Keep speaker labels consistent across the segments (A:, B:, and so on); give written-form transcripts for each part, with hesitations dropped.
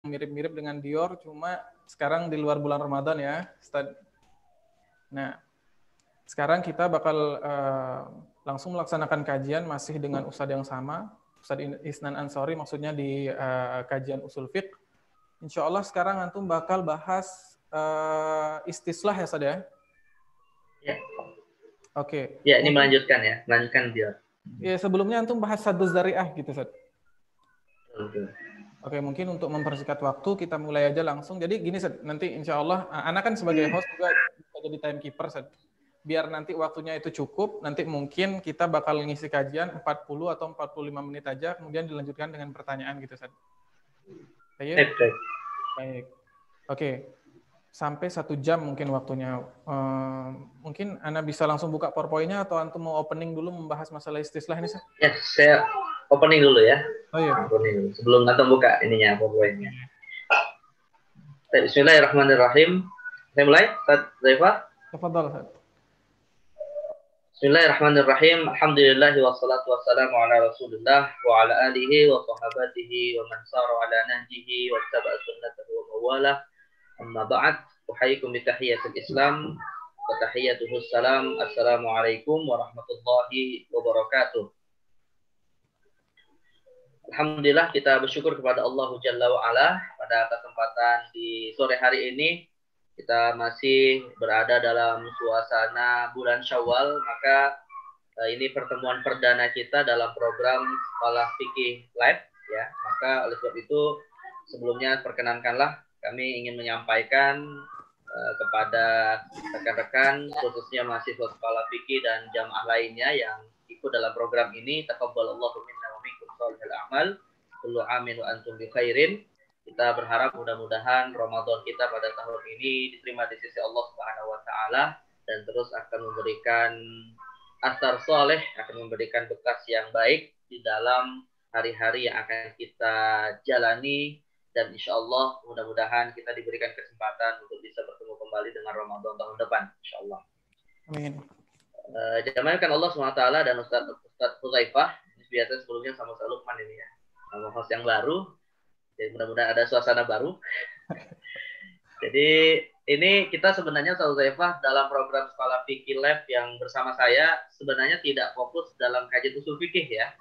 A: mirip-mirip dengan Dior, cuma sekarang di luar bulan Ramadan ya, Ustaz. Nah, sekarang kita bakal langsung melaksanakan kajian masih dengan Ustadz yang sama, Ustadz Isnan Ansori, maksudnya di kajian usul fiqh. Insya Allah sekarang antum bakal bahas istislah ya, Ustadz ya?
B: Ya.
A: Oke.
B: Ya, ini melanjutkan dia.
A: Ya, sebelumnya antum bahas saddu zari'ah gitu, Ustadz.
B: Oke.
A: Oke, mungkin untuk mempersingkat waktu kita mulai aja langsung. Jadi gini, Ustadz, nanti insya Allah, Ana kan sebagai host juga bisa jadi timekeeper, Ustadz. Biar nanti waktunya itu cukup, nanti mungkin kita bakal ngisi kajian 40 atau 45 menit aja, kemudian dilanjutkan dengan pertanyaan gitu, Ustadz. Baik. Oke. Sampai 1 jam mungkin waktunya. Mungkin Ana bisa langsung buka PowerPoint-nya atau antum mau opening dulu membahas masalah istislah ini, Ustadz?
B: Ya, saya opening dulu ya.
A: Oh iya.
B: Opening. Sebelum antum buka ininya PowerPoint-nya. Bismillahirrahmanirrahim. Saya mulai, Ustaz Zaifah.
A: Tafadhal, Ustaz.
B: Bismillahirrahmanirrahim. Alhamdulillahi wassalatu wassalamu ala Rasulillah wa ala alihi wa sahabatihi wa man sara ala nahjihi wa tabi'a sunnatahu wa mawalah. Amma ba'd. Uhayyikum bi tahiyyatil Islam wa tahiyyatuhus salam. Assalamualaikum warahmatullahi wabarakatuh. Alhamdulillah kita bersyukur kepada Allah Jalla wa Ala pada kesempatan di sore hari ini. Kita masih berada dalam suasana bulan Syawal, maka ini pertemuan perdana kita dalam program Sekolah Fikih Live ya. Maka oleh sebab itu sebelumnya perkenankanlah kami ingin menyampaikan kepada rekan-rekan khususnya mahasiswa Sekolah Fikih dan jamaah lainnya yang ikut dalam program ini, taqabbalallahu minna wa minkum shalihal a'mal, kullu amin wa antum bi khairin. Kita berharap mudah-mudahan Ramadan kita pada tahun ini diterima di sisi Allah Subhanahu wa taala dan terus akan memberikan asar soleh, akan memberikan bekas yang baik di dalam hari-hari yang akan kita jalani, dan insya Allah mudah-mudahan kita diberikan kesempatan untuk bisa bertemu kembali dengan Ramadan tahun depan, insya Allah.
A: Amin.
B: Diamankan Allah SWT dan Ustaz Huzaifah. Biasanya sebelumnya sama Ustaz Lukman ini ya, sama host yang baru. Jadi mudah-mudahan ada suasana baru. Jadi ini kita sebenarnya Ustaz Huzaifah dalam program Sekolah Fikih Lab yang bersama saya sebenarnya tidak fokus dalam kajian usul fikih ya.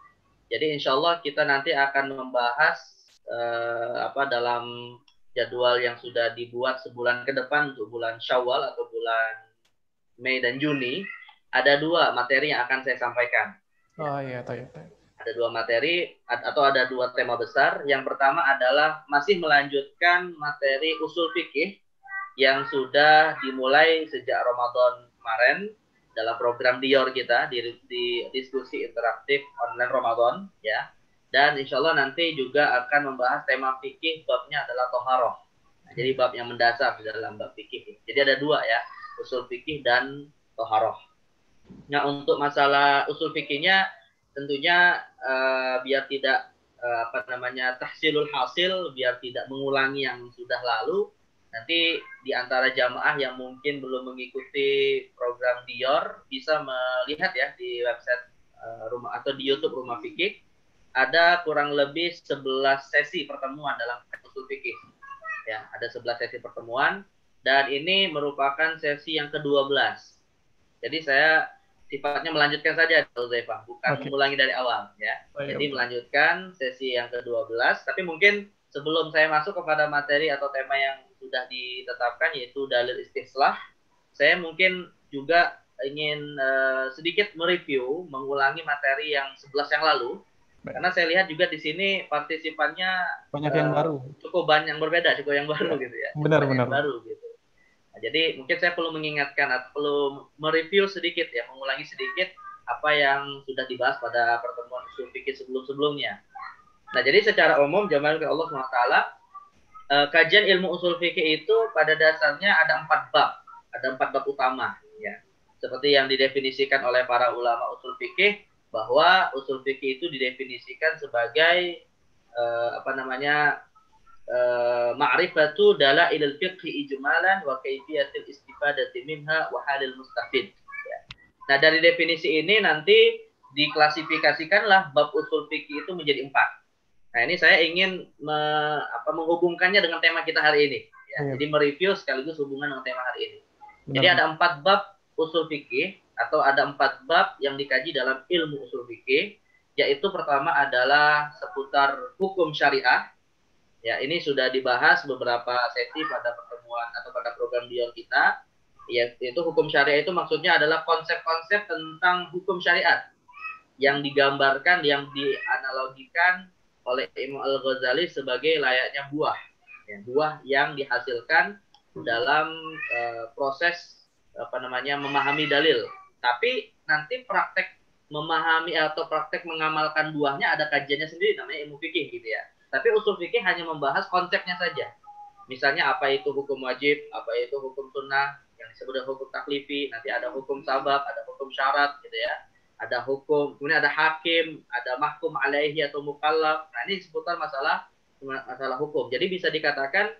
B: Jadi insya Allah kita nanti akan membahas dalam jadwal yang sudah dibuat sebulan ke depan untuk bulan Syawal atau bulan Mei dan Juni. Ada 2 materi yang akan saya sampaikan.
A: Oh iya, tahu.
B: Ada 2 materi atau ada 2 tema besar. Yang pertama adalah masih melanjutkan materi usul fikih yang sudah dimulai sejak Ramadan kemarin dalam program Dior kita di diskusi interaktif online Ramadan ya. Dan insya Allah nanti juga akan membahas tema fikih, babnya adalah toharoh. Nah, jadi bab yang mendasar di dalam bab fikih. Jadi ada 2 ya, usul fikih dan toharoh. Nah, untuk masalah usul fikihnya tentunya biar tidak tahsilul hasil, biar tidak mengulangi yang sudah lalu, nanti di antara jamaah yang mungkin belum mengikuti program Dior bisa melihat ya di website rumah atau di YouTube Rumah Fikih, ada kurang lebih 11 sesi pertemuan dalam usul fikih. Ya, ada 11 sesi pertemuan dan ini merupakan sesi yang ke-12. Jadi saya sifatnya melanjutkan saja, Zaifah, bukan mengulangi dari awal ya. Jadi melanjutkan sesi yang ke-12, tapi mungkin sebelum saya masuk kepada materi atau tema yang sudah ditetapkan yaitu dalil istislah, saya mungkin juga ingin sedikit mereview, mengulangi materi yang 11 yang lalu. Karena saya lihat juga di sini partisipannya
A: banyak yang baru.
B: Cukup banyak yang berbeda, cukup yang baru gitu ya.
A: Benar-benar.
B: Baru gitu. Nah, jadi mungkin saya perlu mengingatkan atau perlu mereview sedikit ya, mengulangi sedikit apa yang sudah dibahas pada pertemuan usul fikih sebelum-sebelumnya. Nah, jadi secara umum jamaah Allah SWT, kajian ilmu usul fikih itu pada dasarnya ada 4 bab. Ada 4 bab utama ya. Seperti yang didefinisikan oleh para ulama usul fikih, bahwa usul fikih itu didefinisikan sebagai ma'rifatu dalailil fiqhi ijmalan wa kaifiyatil istifadati minha wa halil mustafid. Ya. Nah, dari definisi ini nanti diklasifikasikanlah bab usul fikih itu menjadi 4. Nah, ini saya ingin menghubungkannya dengan tema kita hari ini. Ya. Jadi mereview sekaligus hubungan dengan tema hari ini. Benar. Jadi ada 4 bab usul fikih atau ada 4 bab yang dikaji dalam ilmu usul fikih, yaitu pertama adalah seputar hukum syariah. Ya, ini sudah dibahas beberapa sesi pada pertemuan atau pada program Dion kita. Yaitu hukum syariah itu maksudnya adalah konsep-konsep tentang hukum syariat yang digambarkan, yang dianalogikan oleh Imam Al-Ghazali sebagai layaknya buah. Ya, buah yang dihasilkan dalam proses memahami dalil. Tapi nanti praktek memahami atau praktek mengamalkan buahnya ada kajiannya sendiri, namanya ilmu fikih gitu ya. Tapi usul fikih hanya membahas konsepnya saja. Misalnya apa itu hukum wajib, apa itu hukum sunnah, yang disebut dengan hukum taklifi, nanti ada hukum sabab, ada hukum syarat gitu ya. Ada hukum, kemudian ada hakim, ada mahkum alaihi atau mukallaf. Nah, ini seputar masalah hukum. Jadi bisa dikatakan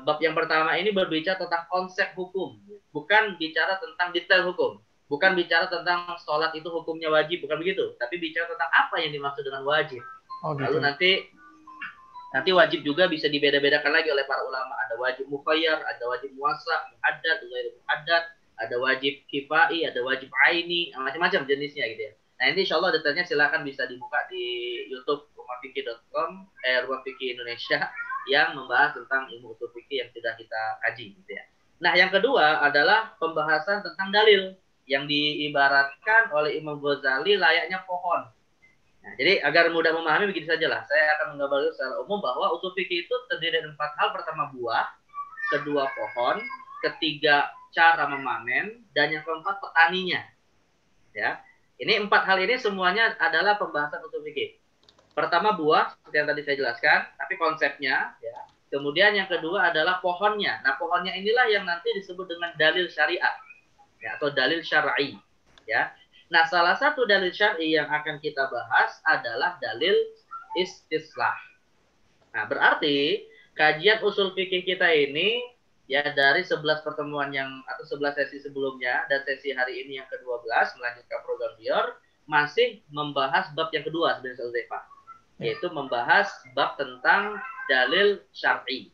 B: bab yang pertama ini berbicara tentang konsep hukum, bukan bicara tentang detail hukum, bukan bicara tentang sholat itu hukumnya wajib, bukan begitu, tapi bicara tentang apa yang dimaksud dengan wajib. Gitu. Lalu nanti wajib juga bisa dibeda-bedakan lagi oleh para ulama. Ada wajib mukhayyar, ada wajib muwassa, muhaddad, muhaddad, ada wajib kifai, ada wajib aini, macam-macam jenisnya gitu ya. Nah, ini insya Allah detailnya silakan bisa dibuka di YouTube rumahfikih.com, Rumah Fikih Indonesia, yang membahas tentang ilmu usul fikih yang sudah kita kaji gitu ya. Nah, yang kedua adalah pembahasan tentang dalil yang diibaratkan oleh Imam Ghazali layaknya pohon. Nah, jadi agar mudah memahami begini sajalah. Saya akan menggambarkan secara umum bahwa usul fikih itu terdiri dari 4 hal. Pertama buah, kedua pohon, ketiga cara memanen, dan yang keempat petaninya. Ya, ini 4 hal ini semuanya adalah pembahasan usul fikih. Pertama buah, seperti yang tadi saya jelaskan, tapi konsepnya. Ya. Kemudian yang kedua adalah pohonnya. Nah, pohonnya inilah yang nanti disebut dengan dalil syariat, ya, atau dalil syar'i. Ya. Nah, salah satu dalil syar'i yang akan kita bahas adalah dalil istislah. Nah, berarti kajian usul fikih kita ini ya dari 11 pertemuan atau 11 sesi sebelumnya dan sesi hari ini yang ke-12 melanjutkan program Dior masih membahas bab yang kedua sebenarnya Uzaifa, yaitu membahas bab tentang dalil syar'i.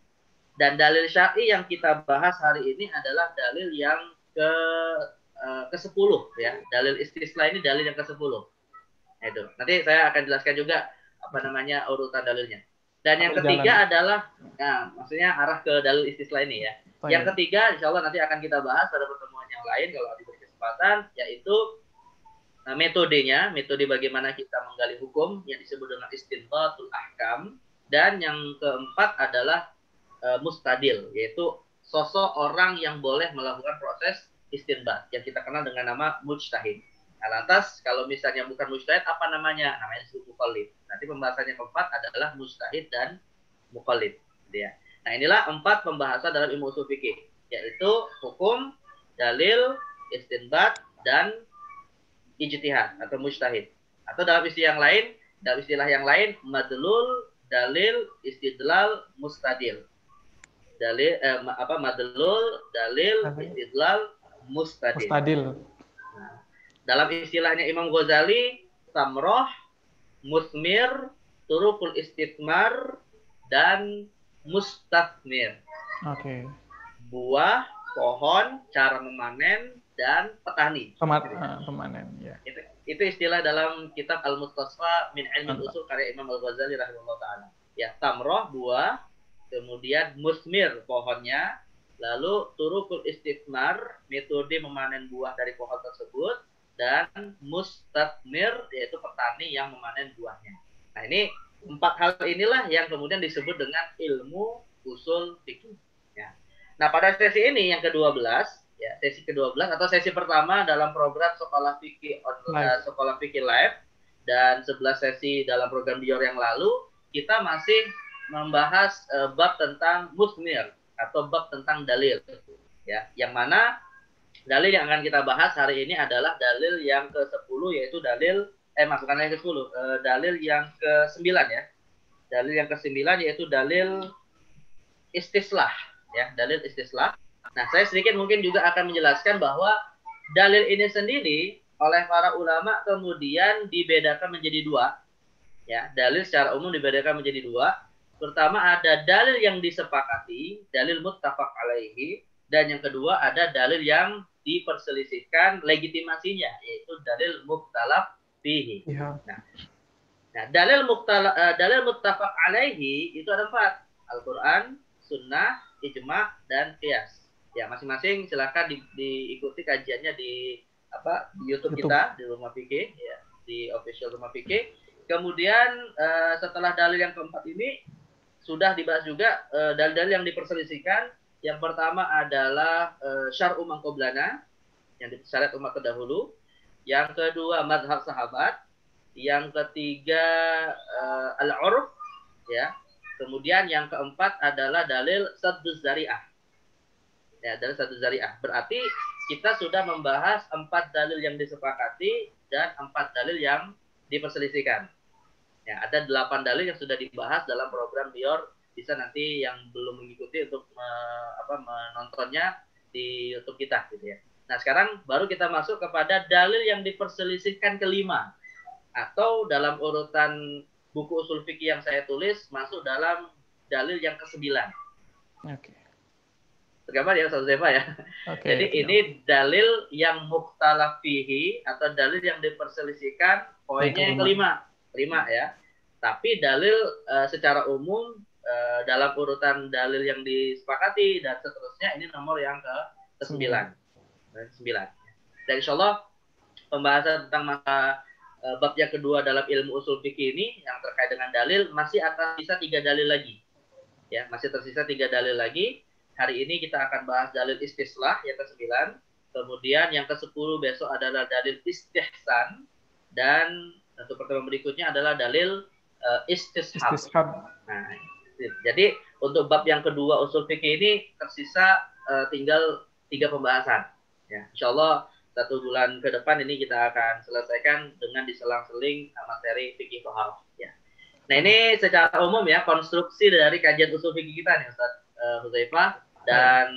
B: Dan dalil syar'i yang kita bahas hari ini adalah dalil yang ke-10 ya. Dalil istislah ini dalil yang ke-10. Itu. Nanti saya akan jelaskan juga urutan dalilnya. Dan yang ketiga adalah maksudnya arah ke dalil istislah ini ya. Yang ketiga insya Allah nanti akan kita bahas pada pertemuan yang lain kalau diberi kesempatan, yaitu metode bagaimana kita menggali hukum yang disebut dengan istinbatul ahkam. Dan yang keempat adalah mustadil, yaitu sosok orang yang boleh melakukan proses istinbat yang kita kenal dengan nama mujtahid. Nah, lantas kalau misalnya bukan mujtahid apa namanya? Namanya disebut muqallid. Nanti pembahasannya keempat adalah mujtahid dan muqallid. Ya. Nah, inilah 4 pembahasan dalam ilmu usul fikih, yaitu hukum, dalil, istinbat, dan ijtihad atau mujtahid. Atau dalam istilah yang lain, madlul, dalil, istidlal, mustadil. Madlul, dalil, istidlal, mustadil. Nah, dalam istilahnya Imam Ghazali, samroh, musmir, turukul istithmar, dan mustafmir.
A: Oke.
B: Buah, pohon, cara memanen, dan petani.
A: Pemanen, ya.
B: Itu istilah dalam kitab Al-Mustasfa min Ilmi Usul karya Imam Al-Ghazali rahimahullah ta'ala. Ya, tamroh, buah, kemudian musmir, pohonnya, lalu turukul istithmar, metode memanen buah dari pohon tersebut, dan mustafmir, yaitu petani yang memanen buahnya. Nah, ini 4 hal inilah yang kemudian disebut dengan ilmu usul fikih. Ya. Nah, pada sesi ini yang ke-12, ya, sesi ke-12 atau sesi pertama dalam program Sekolah Fikih Sekolah Fikih Live dan 11 sesi dalam program Dior yang lalu, kita masih membahas bab tentang musmir atau bab tentang dalil. Ya, yang mana dalil yang akan kita bahas hari ini adalah dalil yang ke-10, yaitu dalil bukan yang ke-10, dalil yang ke-9 ya. Dalil yang ke-9 yaitu dalil istislah ya, dalil istislah. Nah, saya sedikit mungkin juga akan menjelaskan bahwa dalil ini sendiri oleh para ulama kemudian dibedakan menjadi 2. Ya, dalil secara umum dibedakan menjadi dua. Pertama ada dalil yang disepakati, dalil muttafaq alaihi, dan yang kedua ada dalil yang diperselisihkan legitimasinya, yaitu dalil mukhtalaf fihi.
A: Ya.
B: Nah, dalil muttafaq alaihi itu ada 4. Al-Qur'an, sunnah, ijma, dan qiyas. Ya, masing-masing silakan diikuti kajiannya di YouTube kita di Rumah Fikih ya, di official Rumah Fikih. Kemudian setelah dalil yang keempat ini sudah dibahas juga dalil-dalil yang diperselisihkan. Yang pertama adalah syar'u man qablana, yang syariat umat terdahulu. Yang kedua mazhab sahabat. Yang ketiga al-urf ya. Kemudian yang keempat adalah dalil sadduz zari'ah. Ya, dalil sadduz zari'ah. Berarti kita sudah membahas 4 dalil yang disepakati dan 4 dalil yang diperselisihkan. Ya, ada 8 dalil yang sudah dibahas dalam program Dior. Bisa nanti yang belum mengikuti untuk menontonnya di YouTube kita gitu ya. Nah, sekarang baru kita masuk kepada dalil yang diperselisihkan kelima, atau dalam urutan buku usul fikih yang saya tulis masuk dalam dalil yang ke-9.
A: Oke.
B: Tergambar ya Ustaz Zefa ya.
A: Oke.
B: Jadi ini dalil yang mukhtalaf fihi atau dalil yang diperselisihkan, poinnya yang kelima ya. Tapi dalil secara umum dalam urutan dalil yang disepakati dan seterusnya ini nomor yang ke-9. Dan insya Allah pembahasan tentang bab yang kedua dalam ilmu usul fikih ini yang terkait dengan dalil masih akan bisa 3 dalil lagi. Ya, masih tersisa 3 dalil lagi. Hari ini kita akan bahas dalil istislah yang ke-9. Kemudian yang ke-10 besok adalah dalil istihsan. Dan untuk pertemuan berikutnya adalah dalil istishab. Nah, jadi untuk bab yang kedua usul fikih ini tersisa tinggal 3 pembahasan. Ya, insya Allah 1 bulan ke depan ini kita akan selesaikan dengan diselang-seling materi fikih tohar. Ya. Nah ini secara umum ya konstruksi dari kajian usul fikih kita nih Ustaz Hudzaifah. Dan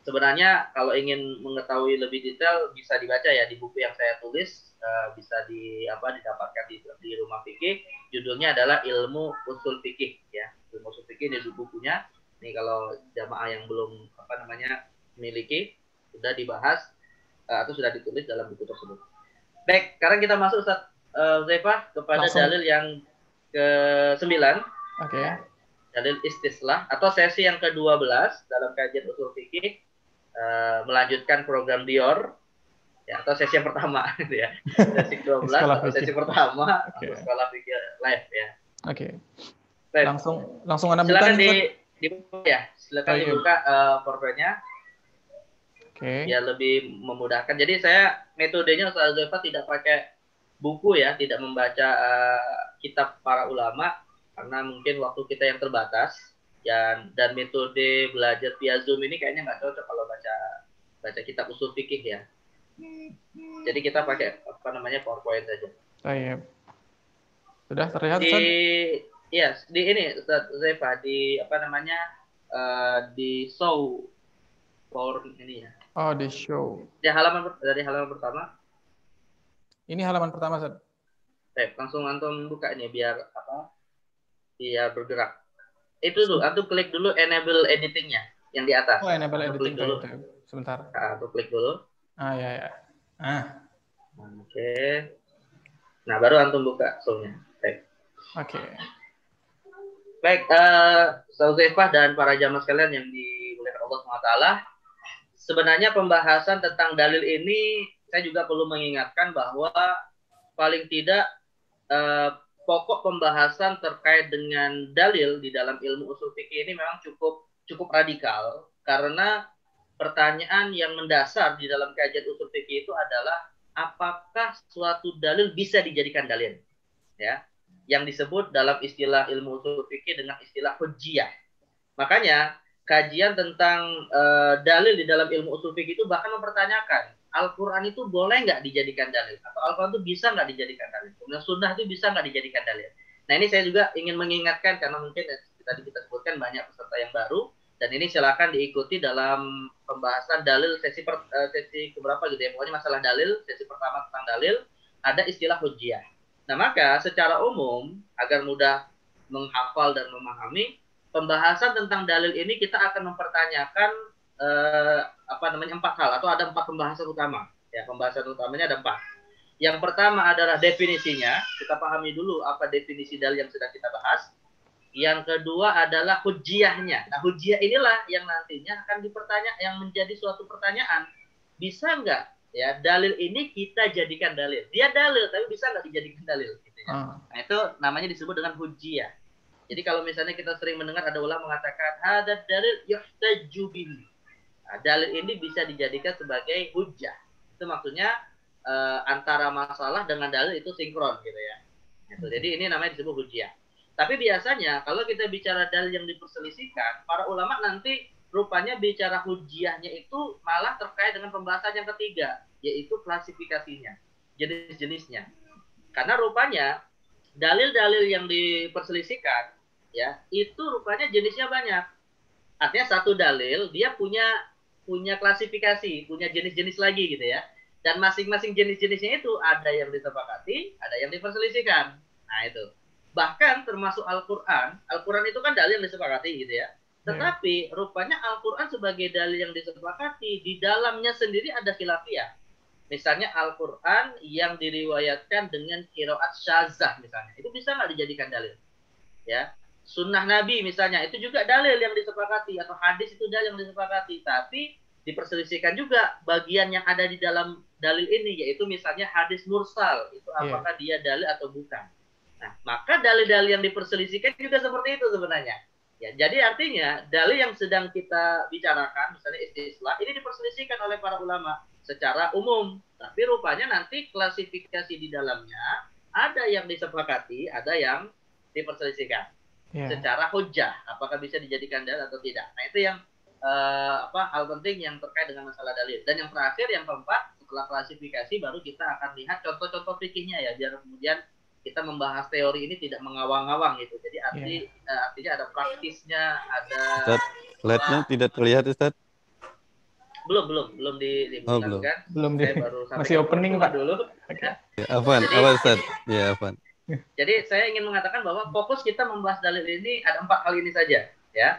B: sebenarnya kalau ingin mengetahui lebih detail bisa dibaca ya di buku yang saya tulis, bisa didapatkan di Rumah Fikih. Judulnya adalah Ilmu Usul Fikih ya. Ilmu Usul Fikih ini bukunya. Nih kalau jamaah yang belum memiliki sudah dibahas atau sudah ditulis dalam buku tersebut. Baik, sekarang kita masuk Ustaz Hudzaifah kepada dalil yang ke-9.
A: Oke.
B: Dalil istislah atau sesi yang ke-12 dalam kajian usul fikih, melanjutkan program Dior ya, atau sesi yang pertama gitu ya. Sesi 12 atau sesi pertama untuk sekolah fikih live ya.
A: Oke.
B: Baik.
A: Langsung Anda buka.
B: Silakan dibuka ya. Silakan dibuka PowerPoint-nya.
A: Oke.
B: Ya lebih memudahkan. Jadi saya metodenya Ustaz Hudzaifah tidak pakai buku ya, tidak membaca kitab para ulama karena mungkin waktu kita yang terbatas ya, dan metode belajar via Zoom ini kayaknya nggak cocok kalau baca kitab usul fikih ya. Jadi kita pakai PowerPoint saja.
A: Baik. Sudah terlihat
B: di ini Ustaz Hudzaifah di di show power ini ya.
A: Oh, di show.
B: Dari halaman pertama.
A: Ini halaman pertama, Ustaz.
B: Baik, langsung antum buka ini biar bergerak. Itu tuh, antum klik dulu enable editingnya yang di atas.
A: Oh, enable editing
B: dulu.
A: Sebentar.
B: Antum klik dulu.
A: Ya.
B: Oke. Nah, baru antum buka show-nya. Baik.
A: Oke.
B: Baik, Ustaz Hudzaifah dan para jamaah sekalian yang dimuliakan Allah SWT. Sebenarnya pembahasan tentang dalil ini saya juga perlu mengingatkan bahwa paling tidak pokok pembahasan terkait dengan dalil di dalam ilmu usul fikih ini memang cukup radikal, karena pertanyaan yang mendasar di dalam kajian usul fikih itu adalah apakah suatu dalil bisa dijadikan dalil, ya, yang disebut dalam istilah ilmu usul fikih dengan istilah hujjiyah. Makanya kajian tentang dalil di dalam ilmu usul fikih itu bahkan mempertanyakan Al-Quran itu boleh nggak dijadikan dalil, atau Al-Quran itu bisa nggak dijadikan dalil, kemudian Sunnah itu bisa nggak dijadikan dalil. Nah ini saya juga ingin mengingatkan karena mungkin tadi kita sebutkan banyak peserta yang baru, dan ini silakan diikuti dalam pembahasan dalil sesi keberapa gitu ya, pokoknya masalah dalil sesi pertama tentang dalil ada istilah hujjiyah. Nah, maka secara umum agar mudah menghafal dan memahami, pembahasan tentang dalil ini kita akan mempertanyakan empat hal, atau ada 4 pembahasan utama. Ya, pembahasan utamanya ada 4. Yang pertama adalah definisinya. Kita pahami dulu apa definisi dalil yang sedang kita bahas. Yang kedua adalah hujjiyahnya. Nah, hujjiyah inilah yang nantinya akan yang menjadi suatu pertanyaan. Bisa nggak ya dalil ini kita jadikan dalil? Dia dalil, tapi bisa nggak dijadikan dalil? Gitu ya. Nah, itu namanya disebut dengan hujjiyah. Jadi kalau misalnya kita sering mendengar ada ulama mengatakan ada dalil yuhtaju bihi. Nah, dalil ini bisa dijadikan sebagai hujjah. Itu maksudnya antara masalah dengan dalil itu sinkron gitu ya. Gitu. Jadi ini namanya disebut hujjah. Tapi biasanya kalau kita bicara dalil yang diperselisihkan, para ulama nanti rupanya bicara hujjahnya itu malah terkait dengan pembahasan yang ketiga, yaitu klasifikasinya, jenis-jenisnya. Karena rupanya dalil-dalil yang diperselisihkan ya, itu rupanya jenisnya banyak. Artinya satu dalil dia punya klasifikasi, punya jenis-jenis lagi gitu ya. Dan masing-masing jenis-jenisnya itu ada yang disepakati, ada yang diperselisihkan. Nah, itu. Bahkan termasuk Al-Quran itu kan dalil yang disepakati gitu ya. Tetapi rupanya Al-Quran sebagai dalil yang disepakati, di dalamnya sendiri ada khilafiyah. Misalnya Al-Quran yang diriwayatkan dengan qiraat syazah misalnya, itu bisa nggak dijadikan dalil? Ya, sunnah Nabi misalnya, itu juga dalil yang disepakati, atau hadis itu dalil yang disepakati, tapi diperselisihkan juga bagian yang ada di dalam dalil ini, yaitu misalnya hadis mursal, itu apakah dia dalil atau bukan. Nah, maka dalil-dalil yang diperselisihkan juga seperti itu sebenarnya. Ya, jadi artinya dalil yang sedang kita bicarakan, misalnya istislah, ini diperselisihkan oleh para ulama secara umum. Tapi rupanya nanti klasifikasi di dalamnya ada yang disepakati, ada yang diperselisihkan secara hujjah, apakah bisa dijadikan dalil atau tidak. Nah, itu yang hal penting yang terkait dengan masalah dalil. Dan yang terakhir, yang keempat, setelah klasifikasi baru kita akan lihat contoh-contoh fikihnya ya, biar kemudian kita membahas teori ini tidak mengawang-awang gitu. Jadi artinya ada praktisnya, ada.
C: Ustaz, slide-nya tidak terlihat, Ustaz.
B: Belum dibilangkan.
A: Belum.
B: Saya baru
A: masih opening Pak
B: dulu.
C: Ya, Afwan, Ustaz. Ya, Afwan.
B: Jadi saya ingin mengatakan bahwa fokus kita membahas dalil ini ada 4 hal ini saja, ya.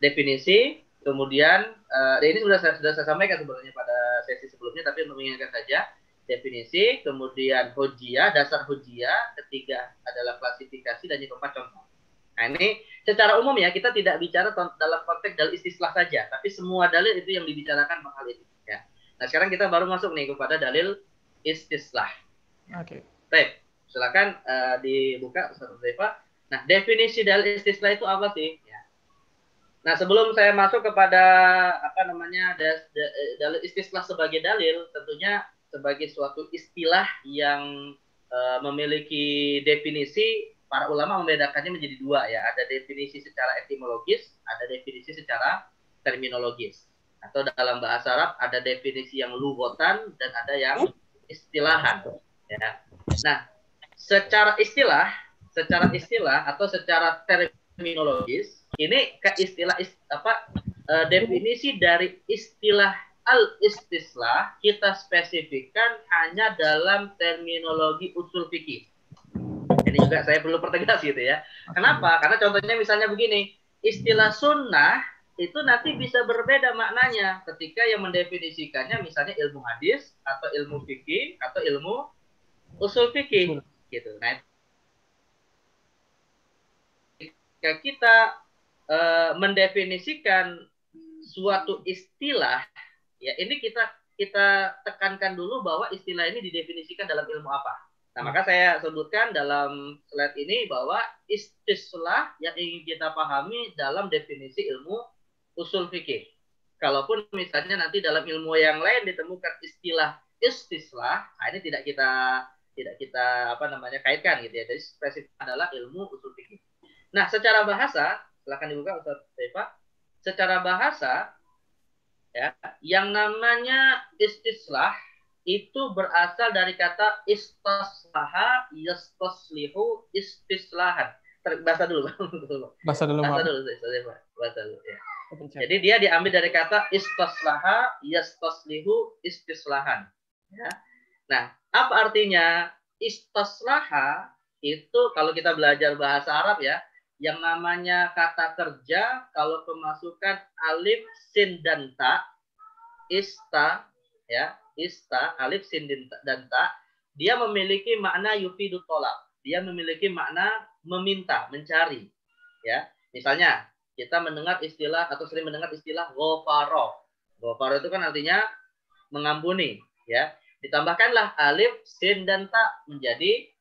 B: Definisi, kemudian ini sudah saya sampaikan sebenarnya pada sesi sebelumnya, tapi mengingatkan saja. Definisi, kemudian hujjiyah, dasar hujjiyah, ketiga adalah klasifikasi, dan yang keempat contoh. Nah, ini secara umum ya, kita tidak bicara dalam konteks dalil istislah saja, tapi semua dalil itu yang dibicarakan hal ini ya. Nah, sekarang kita baru masuk nih kepada dalil istislah.
A: Oke.
B: Baik, silakan dibuka Ustaz Hudzaifah. Nah, definisi dalil istislah itu apa sih? Ya. Nah, sebelum saya masuk kepada dalil istislah sebagai dalil, tentunya sebagai suatu istilah yang memiliki definisi, para ulama membedakannya menjadi 2 ya. Ada definisi secara etimologis, ada definisi secara terminologis. Atau dalam bahasa Arab ada definisi yang lughatan dan ada yang istilahan. Ya. Nah, secara istilah atau secara terminologis, ini definisi dari istilah al-istislah kita spesifikkan hanya dalam terminologi usul fikih. Ini juga saya perlu pertegas gitu ya. Kenapa? Karena contohnya misalnya begini, istilah sunnah itu nanti bisa berbeda maknanya ketika yang mendefinisikannya misalnya ilmu hadis atau ilmu fikih atau ilmu usul fikih gitu. Nah, jika kita mendefinisikan suatu istilah, ya, ini kita tekankan dulu bahwa istilah ini didefinisikan dalam ilmu apa. Nah, maka saya sebutkan dalam slide ini bahwa istislah yang ingin kita pahami dalam definisi ilmu usul fikih. Kalaupun misalnya nanti dalam ilmu yang lain ditemukan istilah istislah, nah ini tidak kita kaitkan gitu ya. Jadi spesifik adalah ilmu usul fikih. Nah, secara bahasa, silakan dibuka Ustaz Hudzaifah. Secara bahasa ya, yang namanya istislah itu berasal dari kata istaslaha yastaslihu istislahan. Bahasa dulu. Bahasa dulu ya. Jadi dia diambil dari kata istaslaha yastaslihu istislahan. Ya. Nah, apa artinya istaslaha? itu kalau kita belajar bahasa Arab ya, yang namanya kata kerja kalau kemasukan alif, sin dan ta, ista ya, ista, alif, sin dan ta, dia memiliki makna yufidu tolab. Dia memiliki makna meminta, mencari. Ya, misalnya kita mendengar istilah atau sering mendengar istilah ghafara. Ghafara itu kan artinya mengampuni, ya. Ditambahkanlah alif, sin dan ta menjadi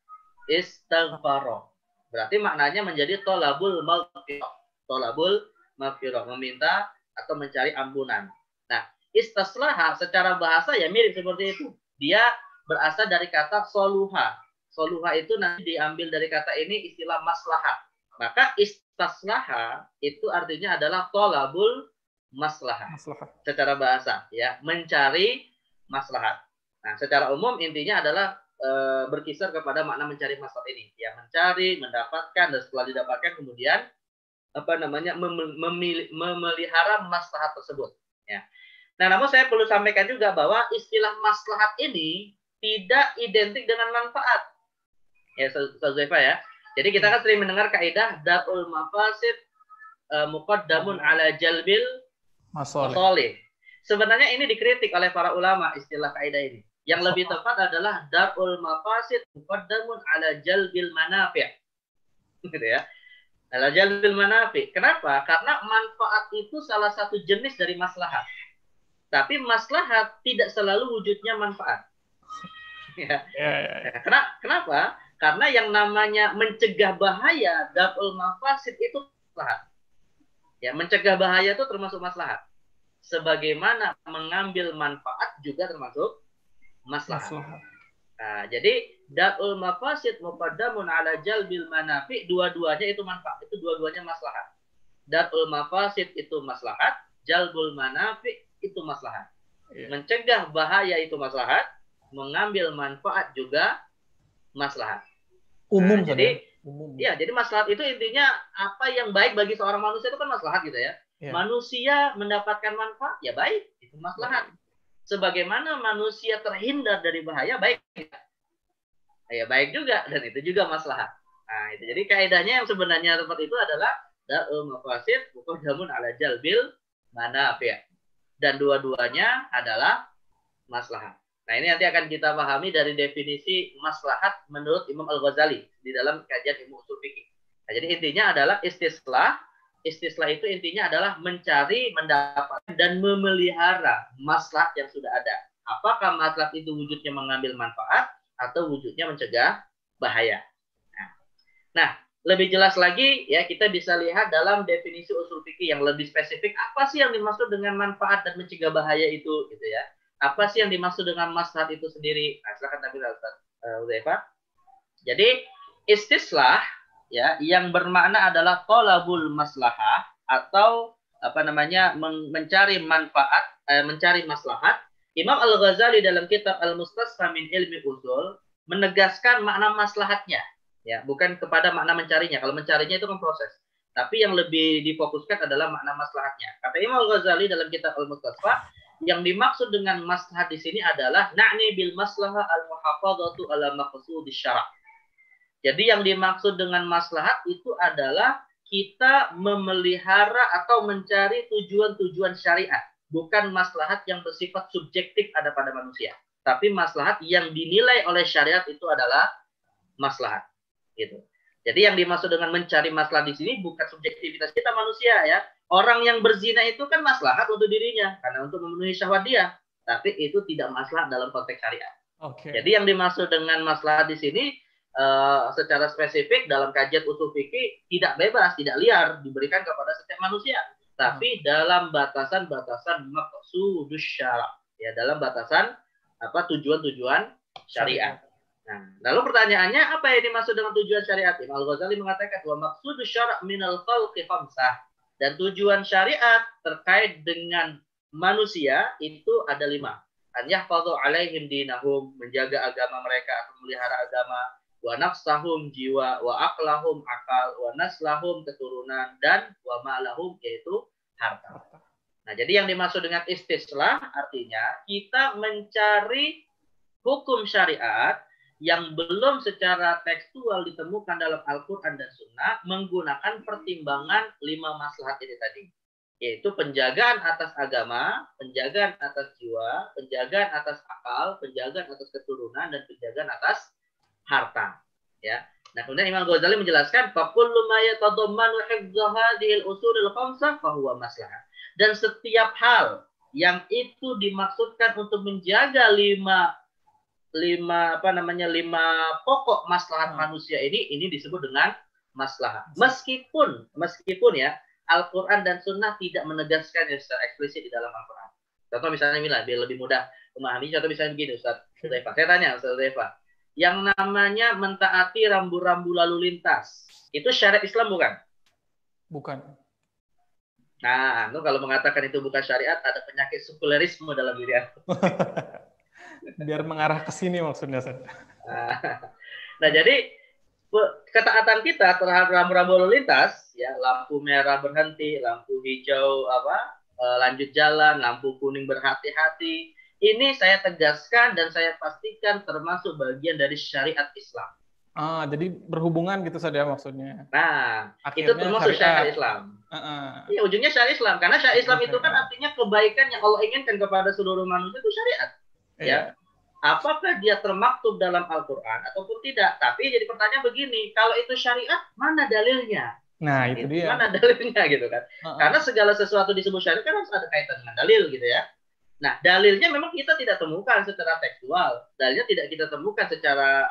B: istighfar. Berarti maknanya menjadi tolabul maghfirah. Tolabul maghfirah, meminta atau mencari ampunan. Nah, istaslaha secara bahasa ya mirip seperti itu. Dia berasal dari kata soluha. Soluha itu nanti diambil dari kata ini istilah maslahat. Maka istaslaha itu artinya adalah tolabul maslahat. Secara bahasa ya, mencari maslahat. Nah, secara umum intinya adalah berkisar kepada makna mencari maslahat ini, ya, mencari, mendapatkan, dan setelah didapatkan kemudian memelihara maslahat tersebut, ya. Nah, namun saya perlu sampaikan juga bahwa istilah maslahat ini tidak identik dengan manfaat, ya, Zaifa ya. Jadi kita kan sering mendengar kaidah darul mafasid muqaddamun ala jalbil masalih. Sebenarnya ini dikritik oleh para ulama istilah kaidah ini. Yang lebih tepat adalah darul mafasid muqaddamun ala jalbil manafi'. Gitu ya. Ala jalbil manafi'. Kenapa? Karena manfaat itu salah satu jenis dari maslahat. Tapi maslahat tidak selalu wujudnya manfaat. Ya. Kenapa? Karena yang namanya mencegah bahaya, darul mafasid itu maslahat. Ya, mencegah bahaya itu termasuk maslahat. Sebagaimana mengambil manfaat juga termasuk maslahat. Nah, jadi darul mafasid muqaddamun ala jalbil manafi, dua-duanya itu manfaat, itu dua-duanya maslahat. Darul mafasid itu maslahat, jalbul manafi itu maslahat. Mencegah bahaya itu maslahat, mengambil manfaat juga maslahat.
A: Umum,
B: nah, jadi umum. Ya, jadi maslahat itu intinya apa yang baik bagi seorang manusia itu kan maslahat gitu ya. Manusia mendapatkan manfaat ya baik, itu maslahat. Sebagaimana manusia terhindar dari bahaya baik, ya baik juga, dan itu juga maslahat. Nah, itu jadi kaidahnya yang sebenarnya seperti itu adalah darul mafasid muqaddamun ala jalbil manafi', dan dua-duanya adalah maslahat. Nah, ini nanti akan kita pahami dari definisi maslahat menurut Imam Al-Ghazali di dalam kajian Ilmu Ushul Fiqih. Nah, jadi intinya adalah istislah. Istislah itu intinya adalah mencari, mendapatkan, dan memelihara maslahat yang sudah ada. Apakah maslahat itu wujudnya mengambil manfaat atau wujudnya mencegah bahaya. Nah, lebih jelas lagi ya kita bisa lihat dalam definisi usul fikih yang lebih spesifik apa sih yang dimaksud dengan manfaat dan mencegah bahaya itu, gitu ya. Apa sih yang dimaksud dengan maslahat itu sendiri? Nah, silakan tampil Ustaz Uzaifah. Jadi istislah ya yang bermakna adalah tolabul maslahah atau mencari manfaat, mencari maslahat. Imam Al-Ghazali dalam kitab Al-Mustasfa min Ilmi Usul menegaskan makna maslahatnya, ya, bukan kepada makna mencarinya. Kalau mencarinya itu kan proses, tapi yang lebih difokuskan adalah makna maslahatnya. Kata Imam Al-Ghazali dalam kitab Al-Mustasfa, yang dimaksud dengan maslahat di sini adalah na'ni bil maslahah al-muhafadzatu ala maqsudis syara'. Jadi yang dimaksud dengan maslahat itu adalah kita memelihara atau mencari tujuan-tujuan syariat. Bukan maslahat yang bersifat subjektif ada pada manusia. Tapi maslahat yang dinilai oleh syariat itu adalah maslahat. Gitu. Jadi yang dimaksud dengan mencari maslahat di sini bukan subjektivitas kita manusia ya. Orang yang berzina itu kan maslahat untuk dirinya. Karena untuk memenuhi syahwat dia. Tapi itu tidak maslahat dalam konteks syariat. Jadi yang dimaksud dengan maslahat di sini secara spesifik dalam kajian usul fikih tidak bebas, tidak liar diberikan kepada setiap manusia, tapi dalam batasan-batasan maqsudus syara', ya, dalam batasan tujuan-tujuan syariat. Nah, lalu pertanyaannya apa yang dimaksud dengan tujuan syariat? Imam Al-Ghazali mengatakan wa maqsudus syara' minal khalqi khamsah, dan tujuan syariat terkait dengan manusia itu ada 5. An yahfadhu alaihim dinahum, menjaga agama mereka atau memelihara agama, wa nafsahum jiwa, wa aqlahum akal, wa naslahum keturunan, dan wa malahum yaitu harta. Nah, jadi yang dimaksud dengan istislah artinya kita mencari hukum syariat yang belum secara tekstual ditemukan dalam Al-Quran dan Sunnah menggunakan pertimbangan 5 maslahat ini tadi. Yaitu penjagaan atas agama, penjagaan atas jiwa, penjagaan atas akal, penjagaan atas keturunan, dan penjagaan atas harta. Ya. Nah, kemudian Imam Ghazali menjelaskan, فَكُلُّ مَا يَتَضَمَّنُ حِفْظَ هَذِهِ الْأُصُولِ الْخَمْسَةِ فَهُوَ مَصْلَحَةٌ. Dan setiap hal yang itu dimaksudkan untuk menjaga lima pokok maslahat manusia ini disebut dengan maslahat. Meskipun ya Al-Quran dan Sunnah tidak menegaskannya secara eksplisit di dalam Al-Quran. Contoh misalnya biar lebih mudah memahami. Contoh misalnya begini, Ustaz Hudzaifah. Saya tanya Ustaz Hudzaifah, yang namanya mentaati rambu-rambu lalu lintas itu syariat Islam bukan?
A: Bukan.
B: Nah, itu kalau mengatakan itu bukan syariat, ada penyakit sekulerisme dalam diri aku.
A: Biar mengarah ke sini maksudnya, Ustaz.
B: Nah, jadi ketaatan kita terhadap rambu-rambu lalu lintas, ya, lampu merah berhenti, lampu hijau lanjut jalan, lampu kuning berhati-hati, ini saya tegaskan dan saya pastikan termasuk bagian dari syariat Islam.
A: Jadi berhubungan gitu saja maksudnya.
B: Nah,
A: akhirnya
B: itu termasuk syariat Islam. Ya, ujungnya syariat Islam, karena syariat Islam itu kan artinya kebaikan yang Allah inginkan kepada seluruh manusia itu syariat. Ya. Apakah dia termaktub dalam Al-Quran ataupun tidak? Tapi jadi pertanyaan begini, kalau itu syariat, mana dalilnya?
A: Nah, itu dia.
B: Mana dalilnya gitu kan? Karena segala sesuatu disebut syariat kan harus ada kaitan dengan dalil gitu ya. Nah, dalilnya memang kita tidak temukan secara tekstual. Dalilnya tidak kita temukan secara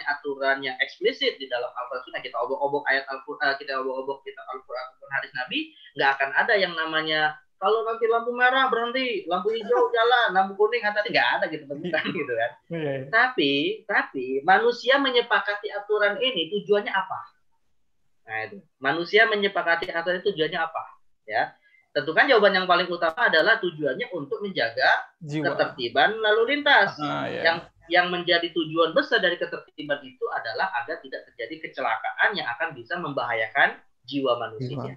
B: aturan yang eksplisit di dalam Al-Quran Sunnah. Kita obok-obok ayat Al-Quran, kita obok-obok kitab Al-Quran ataupun hadis Nabi, nggak akan ada yang namanya kalau nanti lampu merah berhenti, lampu hijau jalan, lampu kuning hati-hati, nggak ada gitu bentukan gitu kan. Tapi manusia menyepakati aturan ini tujuannya apa? Nah itu, manusia menyepakati aturan itu tujuannya apa? Ya, tentu kan jawaban yang paling utama adalah tujuannya untuk menjaga ketertiban lalu lintas. Yang menjadi tujuan besar dari ketertiban itu adalah agar tidak terjadi kecelakaan yang akan bisa membahayakan jiwa manusia.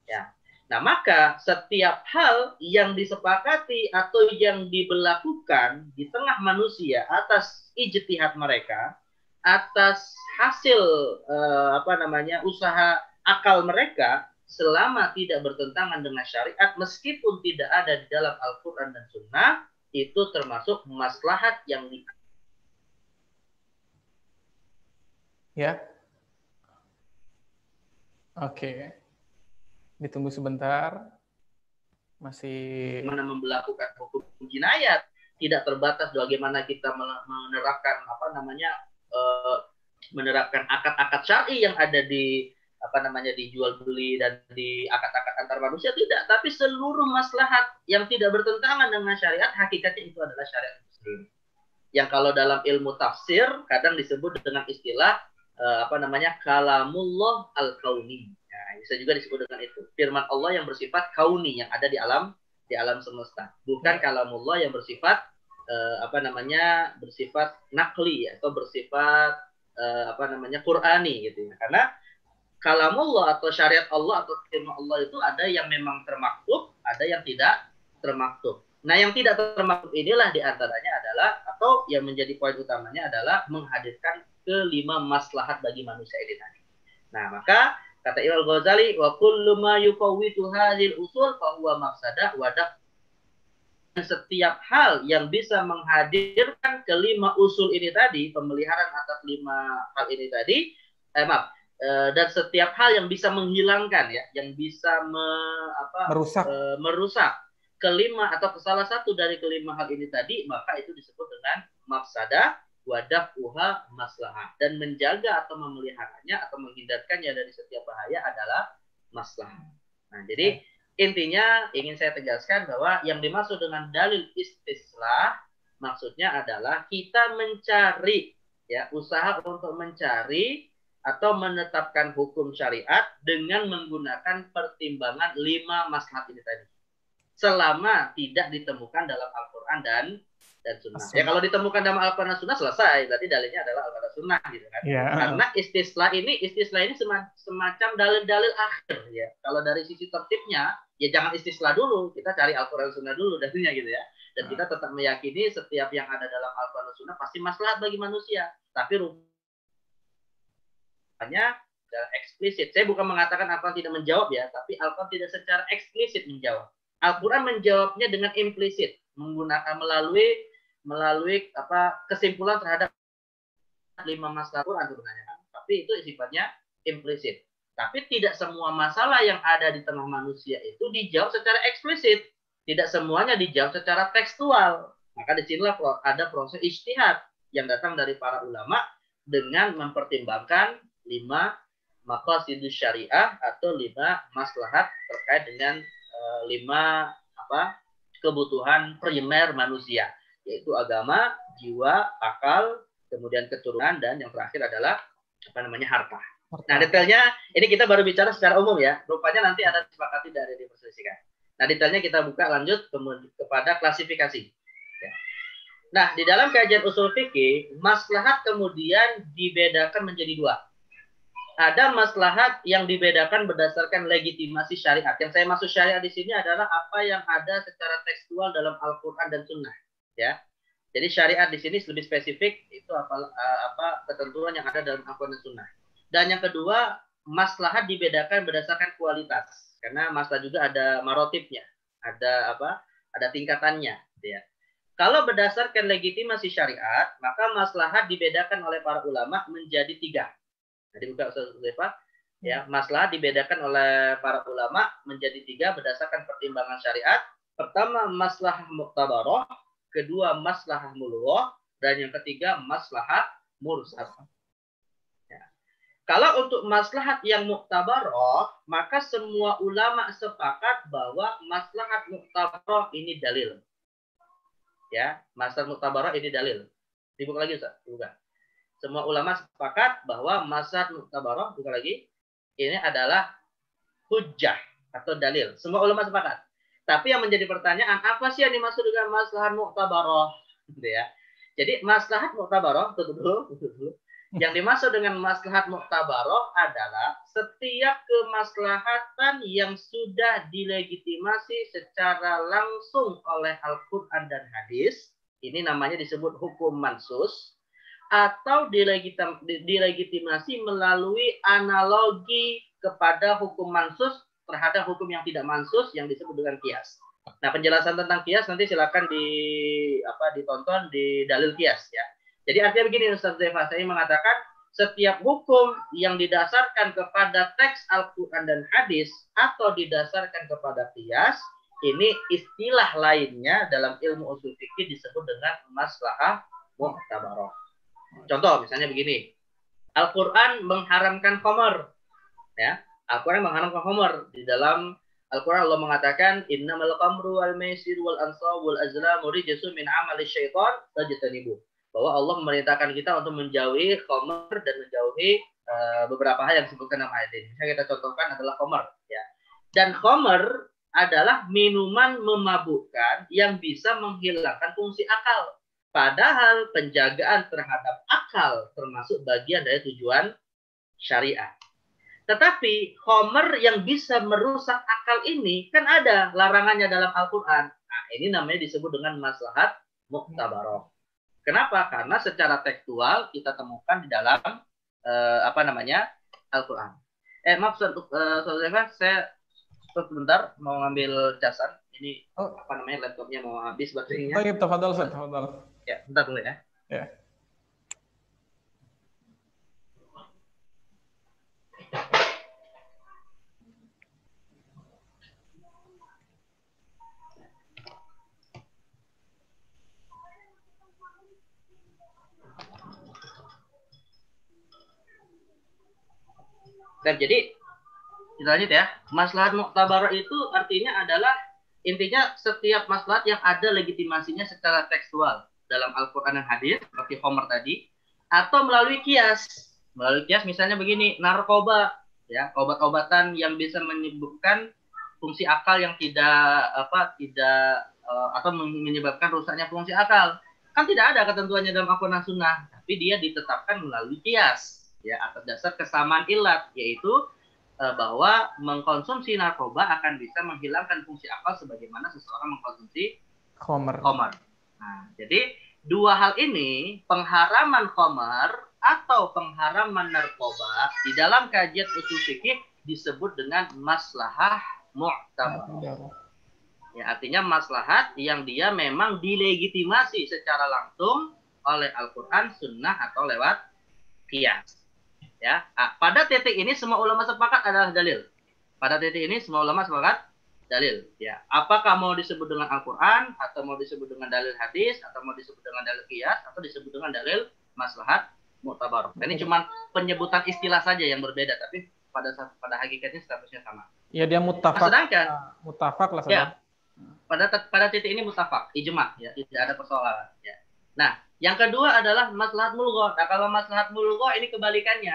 B: Ya. Nah, maka setiap hal yang disepakati atau yang diberlakukan di tengah manusia atas ijtihad mereka, atas hasil usaha akal mereka, selama tidak bertentangan dengan syariat, meskipun tidak ada di dalam Al-Quran dan Sunnah, itu termasuk maslahat yang
A: ya. Oke. Ditunggu sebentar. Masih
B: memberlakukan hukum jinayat, tidak terbatas bagaimana kita menerapkan menerapkan akad-akad syar'i yang ada di dijual beli dan di akad-akad antar manusia, tidak, tapi seluruh maslahat yang tidak bertentangan dengan syariat, hakikatnya itu adalah syariat muslim. Yang kalau dalam ilmu tafsir kadang disebut dengan istilah kalamullah al-kauni. Nah, bisa juga disebut dengan itu. Firman Allah yang bersifat kauni, yang ada di alam semesta. Bukan kalamullah yang bersifat bersifat nakli atau bersifat Qur'ani gitu ya. Karena kalamullah atau syariat Allah atau firman Allah itu ada yang memang termaktub, ada yang tidak termaktub. Nah, yang tidak termaktub inilah diantaranya adalah, atau yang menjadi poin utamanya adalah menghadirkan kelima maslahat bagi manusia ini tadi. Nah, maka kata Imam Ghazali, wa kullu ma yufawwitu hadhil usul fa huwa mafsadah wa setiap hal yang bisa menghadirkan kelima usul ini tadi, pemeliharaan atas 5 hal ini tadi, dan setiap hal yang bisa menghilangkan ya, yang bisa merusak kelima atau salah satu dari kelima hal ini tadi, maka itu disebut dengan mafsadah wadah uha maslahah, dan menjaga atau memeliharanya atau menghindarkannya dari setiap bahaya adalah maslahah. Nah, jadi intinya ingin saya tegaskan bahwa yang dimaksud dengan dalil istislah maksudnya adalah kita mencari ya, usaha untuk mencari atau menetapkan hukum syariat dengan menggunakan pertimbangan 5 maslahat ini tadi. Selama tidak ditemukan dalam Al-Qur'an dan Sunnah. Ya, kalau ditemukan dalam Al-Quran dan Sunnah selesai, berarti dalilnya adalah Al-Quran dan Sunnah gitu kan. Karena istislah ini semacam dalil-dalil akhir ya. Kalau dari sisi tertibnya, ya jangan istislah dulu, kita cari Al-Quran dan Sunnah dulu dalilnya gitu ya. Dan kita tetap meyakini setiap yang ada dalam Al-Quran dan Sunnah pasti maslahat bagi manusia. tapi rupanya secara eksplisit. Saya bukan mengatakan Al-Quran tidak menjawab ya, tapi Al-Quran tidak secara eksplisit menjawab. Al-Quran menjawabnya dengan implisit, menggunakan melalui kesimpulan terhadap 5 masalah Quran sebenarnya. Tapi itu sifatnya implisit. Tapi tidak semua masalah yang ada di tengah manusia itu dijawab secara eksplisit. Tidak semuanya dijawab secara tekstual. Maka disinilah ada proses ijtihad yang datang dari para ulama dengan mempertimbangkan 5 maqasidus syariah atau 5 maslahat terkait dengan 5 kebutuhan primer manusia, yaitu agama, jiwa, akal, kemudian keturunan, dan yang terakhir adalah harta. Nah, detailnya ini kita baru bicara secara umum ya. Rupanya nanti ada disepakati dari diperselisihkan. Nah, detailnya kita buka lanjut kepada klasifikasi. Ya. Nah, di dalam kajian usul fikih, maslahat kemudian dibedakan menjadi 2. Ada maslahat yang dibedakan berdasarkan legitimasi syariat. Yang saya maksud syariat di sini adalah apa yang ada secara tekstual dalam Al-Quran dan Sunnah. Ya. Jadi syariat di sini lebih spesifik itu apa ketentuan yang ada dalam Al-Quran dan Sunnah. Dan yang kedua, maslahat dibedakan berdasarkan kualitas. Karena masalah juga ada marotipnya, ada tingkatannya. Ya. Kalau berdasarkan legitimasi syariat, maka maslahat dibedakan oleh para ulama menjadi 3. Jadi buka Ustaz Zulfa, ya, maslahat dibedakan oleh para ulama menjadi 3 berdasarkan pertimbangan syariat. Pertama, maslahah mu'tabarah, kedua maslahah mulghah, dan yang ketiga maslahah mursal. Kalau untuk maslahat yang mu'tabarah, maka semua ulama sepakat bahwa maslahat mu'tabarah ini dalil. Ya, maslahat mu'tabarah ini dalil. Dibuka lagi Ustaz, buka. Semua ulama sepakat bahwa maslahat mu'tabarah, buka lagi, ini adalah hujjah atau dalil. Semua ulama sepakat. Tapi yang menjadi pertanyaan, apa sih yang dimaksud dengan maslahat mu'tabarah? Gitu ya. Jadi maslahat mu'tabarah, tutup dulu. Yang dimaksud dengan maslahat mu'tabarah adalah setiap kemaslahatan yang sudah dilegitimasi secara langsung oleh Al-Quran dan hadis, ini namanya disebut hukum mansus, atau dilegitimasi melalui analogi kepada hukum mansus terhadap hukum yang tidak mansus yang disebut dengan qiyas. Nah, penjelasan tentang qiyas nanti silakan ditonton di dalil qiyas ya. Jadi artinya begini Ustaz Zulfa, saya mengatakan setiap hukum yang didasarkan kepada teks Al-Quran dan hadis atau didasarkan kepada qiyas, ini istilah lainnya dalam ilmu usul fikih disebut dengan maslahah mu'tabarah. Contoh misalnya begini, Al-Quran mengharamkan khamar, ya. Al-Quran mengharamkan khamar. Di dalam Al-Quran Allah mengatakan innamal khamru wal maisir wal ansab wal azlamu rijsun min amali syaitan fajtanibuh. Bahwa Allah memerintahkan kita untuk menjauhi khamar dan menjauhi beberapa hal yang disebutkan dalam ayat ini. Misalnya kita contohkan adalah khamar, ya. Dan khamar adalah minuman memabukkan yang bisa menghilangkan fungsi akal. Padahal penjagaan terhadap akal termasuk bagian dari tujuan syariat. Tetapi khamar yang bisa merusak akal ini kan ada larangannya dalam Al-Quran. Nah, ini namanya disebut dengan maslahat mu'tabarah. Kenapa? Karena secara tekstual kita temukan di dalam Al-Quran. Maaf, saudara, saya sebentar mau ngambil casan. Ini laptopnya mau habis baterainya.
A: Baik, tafadhal Ustaz, tafadhal.
B: Ya, bentar dulu ya.
A: Ya.
B: Dan jadi kita lanjut ya. Maslahat mu'tabarah itu artinya adalah intinya setiap maslahat yang ada legitimasinya secara tekstual dalam Al-Quran dan hadis seperti khamar tadi, atau melalui qiyas. Melalui qiyas misalnya begini, narkoba, ya, obat-obatan yang bisa menyebabkan fungsi akal yang atau menyebabkan rusaknya fungsi akal. Kan tidak ada ketentuannya dalam Al-Quran dan Sunnah, tapi dia ditetapkan melalui qiyas, ya, atas dasar kesamaan ilat, yaitu bahwa mengkonsumsi narkoba akan bisa menghilangkan fungsi akal sebagaimana seseorang mengkonsumsi khamar. Nah, jadi dua hal ini, pengharaman khamar atau pengharaman narkoba di dalam kajian usul fikih disebut dengan maslahah mu'tabar. Ya, artinya maslahat yang dia memang dilegitimasi secara langsung oleh Al-Quran, Sunnah, atau lewat qiyas. Ya, pada titik ini semua ulama sepakat adalah dalil. Pada titik ini semua ulama sepakat dalil. Ya, apakah mau disebut dengan Al-Quran, atau mau disebut dengan dalil hadis, atau mau disebut dengan dalil qiyas, atau disebut dengan dalil maslahat mu'tabar. Ini cuma penyebutan istilah saja yang berbeda, tapi pada hakikatnya statusnya sama.
A: Ya, dia muttafaq.
B: Sedangkan
A: muttafaq lah.
B: Ya, pada titik ini muttafaq, ijma, ya, tidak ada persoalan. Ya. Nah, yang kedua adalah maslahat mulghah. Nah, kalau maslahat mulghah ini kebalikannya.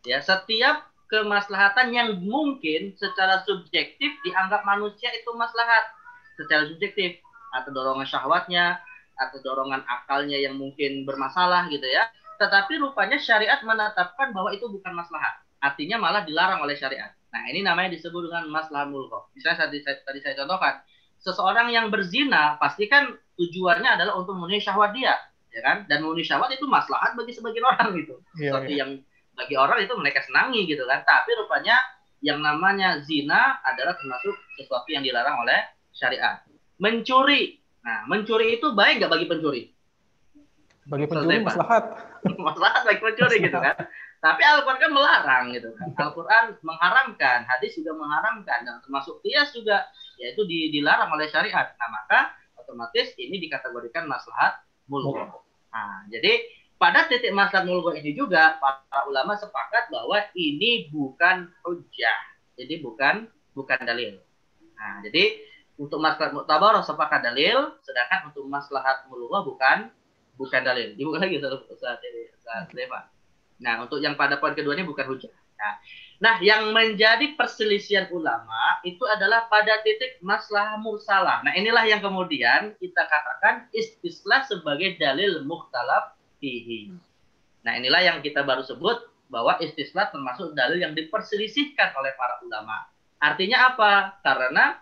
B: Ya, setiap kemaslahatan yang mungkin secara subjektif dianggap manusia itu maslahat secara subjektif, atau dorongan syahwatnya, atau dorongan akalnya yang mungkin bermasalah gitu ya. Tetapi rupanya syariat menetapkan bahwa itu bukan maslahat. Artinya malah dilarang oleh syariat. Nah, ini namanya disebut dengan maslahat mulghah. Misalnya tadi saya contohkan, seseorang yang berzina pasti kan tujuannya adalah untuk memenuhi syahwat dia, ya kan? Dan memenuhi syahwat itu maslahat bagi sebagian orang gitu. Sesuatu yang bagi orang itu mereka senangi gitu kan. Tapi rupanya yang namanya zina adalah termasuk sesuatu yang dilarang oleh syariat. Mencuri. Nah, mencuri itu baik nggak bagi pencuri?
A: Bagi pencuri maslahat.
B: Maslahat bagi pencuri gitu kan. Tapi Al-Quran kan melarang gitu kan. Al-Quran mengharamkan, hadis juga mengharamkan, dan termasuk qiyas juga, yaitu dilarang oleh syariat. Nah, maka otomatis ini dikategorikan maslahat mulghah. Nah, jadi pada titik maslahat mulghah ini juga para ulama sepakat bahwa ini bukan hujjah. Jadi bukan dalil. Nah, jadi untuk maslahat mu'tabar sepakat dalil, sedangkan untuk maslahat mulghah bukan dalil. Dibuka lagi saat ini, Pak. Nah, untuk yang pada poin kedua ini bukan hujjah. Nah, yang menjadi perselisihan ulama itu adalah pada titik maslahah mursalah. Nah, inilah yang kemudian kita katakan istislah sebagai dalil mukhtalaf fihi. Nah, inilah yang kita baru sebut bahwa istislah termasuk dalil yang diperselisihkan oleh para ulama. Artinya apa? Karena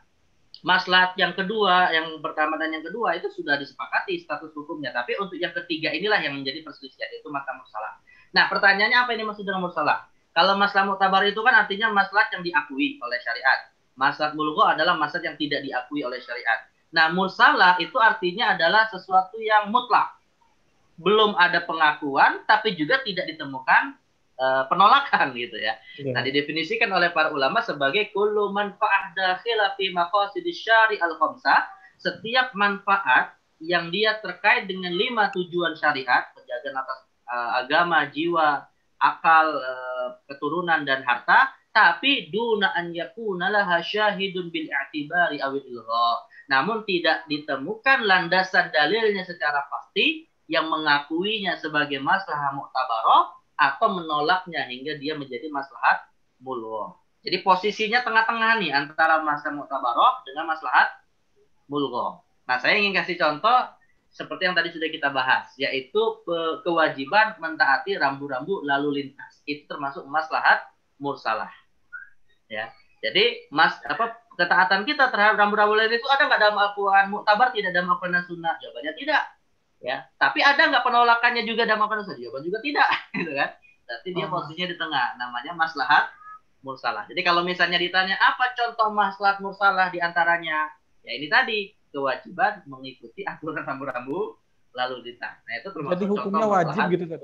B: maslahat yang kedua, yang pertama dan yang kedua itu sudah disepakati status hukumnya. Tapi untuk yang ketiga inilah yang menjadi perselisihan, yaitu masalah mursalah. Nah, pertanyaannya apa ini maksud dengan mursalah? Kalau maslahat mu'tabar itu kan artinya maslahat yang diakui oleh syariat. Maslahat mulghah adalah maslahat yang tidak diakui oleh syariat. Nah, mursalah itu artinya adalah sesuatu yang mutlak. Belum ada pengakuan, tapi juga tidak ditemukan penolakan gitu ya. Nah, didefinisikan oleh para ulama sebagai kullu manfa'ah dakhila fi maqasidis syari'al khamsah, setiap manfaat yang dia terkait dengan 5 tujuan syariat, penjagaan atas agama, jiwa, akal, keturunan, dan harta, tapi duna an yakuna laha syahidun bil i'tibari awil ilgha. Namun tidak ditemukan landasan dalilnya secara pasti yang mengakuinya sebagai maslahah mu'tabarah atau menolaknya hingga dia menjadi maslahat mulghah. Jadi posisinya tengah-tengah nih antara maslahat mu'tabarah dengan maslahat mulghah. Nah, saya ingin kasih contoh seperti yang tadi sudah kita bahas, yaitu kewajiban mentaati rambu-rambu lalu lintas. Itu termasuk maslahat mursalah. Ya. Jadi ketaatan kita terhadap rambu-rambu lalu lintas itu ada nggak dalam Al-Quran mu'tabar, tidak dalam Al-Quran dan Sunnah? Jawabannya tidak. Ya. Tapi ada nggak penolakannya juga dalam Al-Quran dan Sunnah? Jawabannya juga tidak. Gitu kan? Berarti dia posisinya di tengah. Namanya maslahat mursalah. Jadi kalau misalnya ditanya apa contoh maslahat mursalah di antaranya? Ya ini tadi, kewajiban mengikuti aturan rambu-rambu lalu lintas. Nah, itu termasuk
A: jadi hukumnya wajib gitu kan?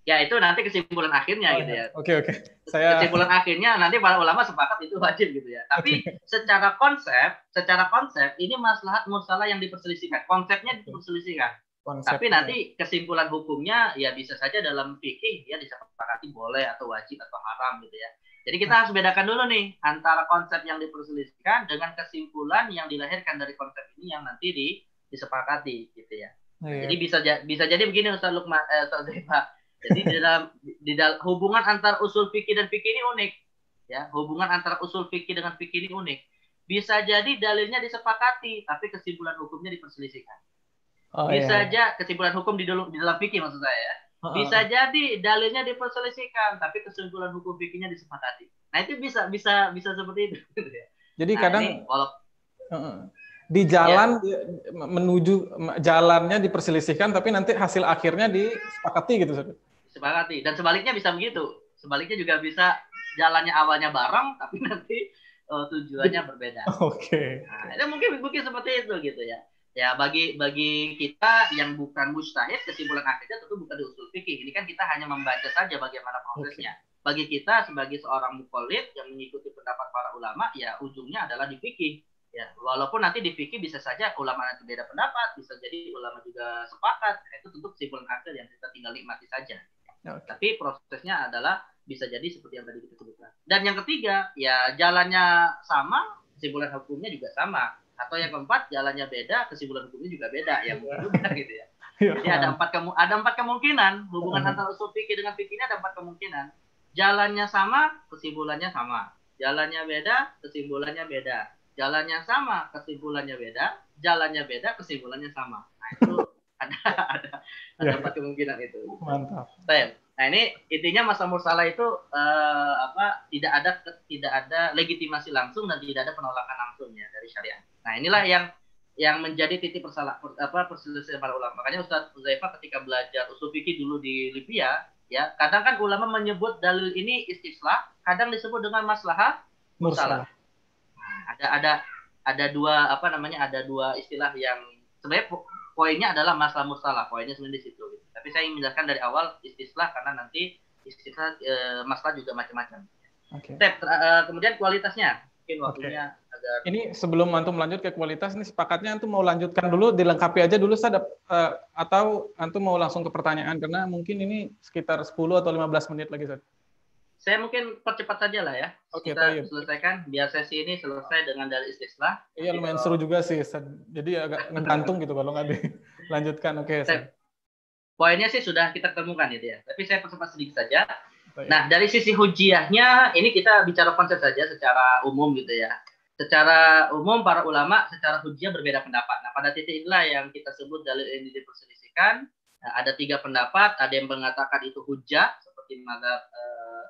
B: Ya, itu nanti kesimpulan akhirnya gitu ya.
A: Oke.
B: Kesimpulan akhirnya nanti para ulama sepakat itu wajib gitu ya. Tapi secara konsep ini maslahat mursalah yang diperselisihkan. Konsepnya diperselisihkan. Tapi nanti kesimpulan hukumnya ya bisa saja dalam fikih ya disepakati boleh atau wajib atau haram gitu ya. Jadi kita harus bedakan dulu nih antara konsep yang diperselisihkan dengan kesimpulan yang dilahirkan dari konsep ini yang nanti disepakati gitu ya. Jadi bisa jadi begini Ustaz Lukman, Ustaz Zefa. Jadi di dalam hubungan antara usul fikih dan fikih ini unik ya. Hubungan antara usul fikih dengan fikih ini unik. Bisa jadi dalilnya disepakati tapi kesimpulan hukumnya diperselisihkan. Bisa aja kesimpulan hukum di dalam fikih maksud saya ya. Bisa jadi dalilnya diperselisihkan, tapi kesimpulan hukum fikihnya disepakati. Nah itu bisa seperti itu.
A: Jadi kadang di jalan menuju jalannya diperselisihkan, tapi nanti hasil akhirnya disepakati gitu.
B: Sepakati. Dan sebaliknya bisa begitu. Sebaliknya juga bisa jalannya awalnya bareng, tapi nanti tujuannya berbeda.
A: Oke.
B: Nah, itu mungkin seperti itu gitu ya. Ya bagi kita yang bukan mujtahid, kesimpulan akhirnya tentu bukan di usul fikih. Ini kan kita hanya membaca saja bagaimana prosesnya. Bagi kita sebagai seorang muqallid yang mengikuti pendapat para ulama, ya ujungnya adalah di fikih. Ya, walaupun nanti di fikih bisa saja ulama nanti beda pendapat, bisa jadi ulama juga sepakat. Nah, itu tentu kesimpulan akhir yang kita tinggal nikmati saja. Tapi prosesnya adalah bisa jadi seperti yang tadi kita sebutkan. Dan yang ketiga, ya jalannya sama, kesimpulan hukumnya juga sama. Atau yang keempat, jalannya beda, kesimpulan hukumnya juga beda. Ya mungkin juga gitu ya. Jadi ada empat kemungkinan. Hubungan antara usul fikih dengan fikih ini ada 4 kemungkinan. Jalannya sama, kesimpulannya sama. Jalannya beda, kesimpulannya beda. Jalannya sama, kesimpulannya beda. Jalannya beda, kesimpulannya sama. Nah itu ada 4 kemungkinan itu.
A: Mantap.
B: Nah ini intinya masalah mursalah itu tidak ada legitimasi langsung dan tidak ada penolakan langsung ya dari syariat. Nah inilah yang menjadi titik perselisihan para ulama. Makanya Ustaz Huzaifah ketika belajar usul fikih dulu di Libya, ya kadang kan ulama menyebut dalil ini istislah, kadang disebut dengan maslahah mursalah. Nah, ada dua istilah yang sebenarnya poinnya adalah masalah mursalah, poinnya sebenarnya di situ. Gitu. Tapi saya ingin menjelaskan dari awal istislah karena nanti istislah masalah juga macam-macam. Kemudian kualitasnya, mungkin waktunya agar.
A: Ini sebelum antum lanjut ke kualitas, ini sepakatnya antum mau lanjutkan dulu, dilengkapi aja dulu atau antum mau langsung ke pertanyaan karena mungkin ini sekitar 10 atau 15 menit lagi, Ustaz.
B: Saya mungkin percepat saja lah ya. Kita selesaikan biar sesi ini selesai dengan dalil istislah.
A: Iya lumayan seru juga sih, Ustaz. Jadi agak ngegantung gitu kalau nggak dilanjutkan. Oke.
B: Poinnya sih sudah kita temukan itu ya. Tapi saya percepat sedikit saja. Nah dari sisi hujiyahnya ini kita bicara konsep saja secara umum gitu ya. Secara umum para ulama secara hujiyah berbeda pendapat. Nah pada titik inilah yang kita sebut dalil ini diperselisihkan. Nah, ada 3 pendapat. Ada yang mengatakan itu hujjah seperti mazhab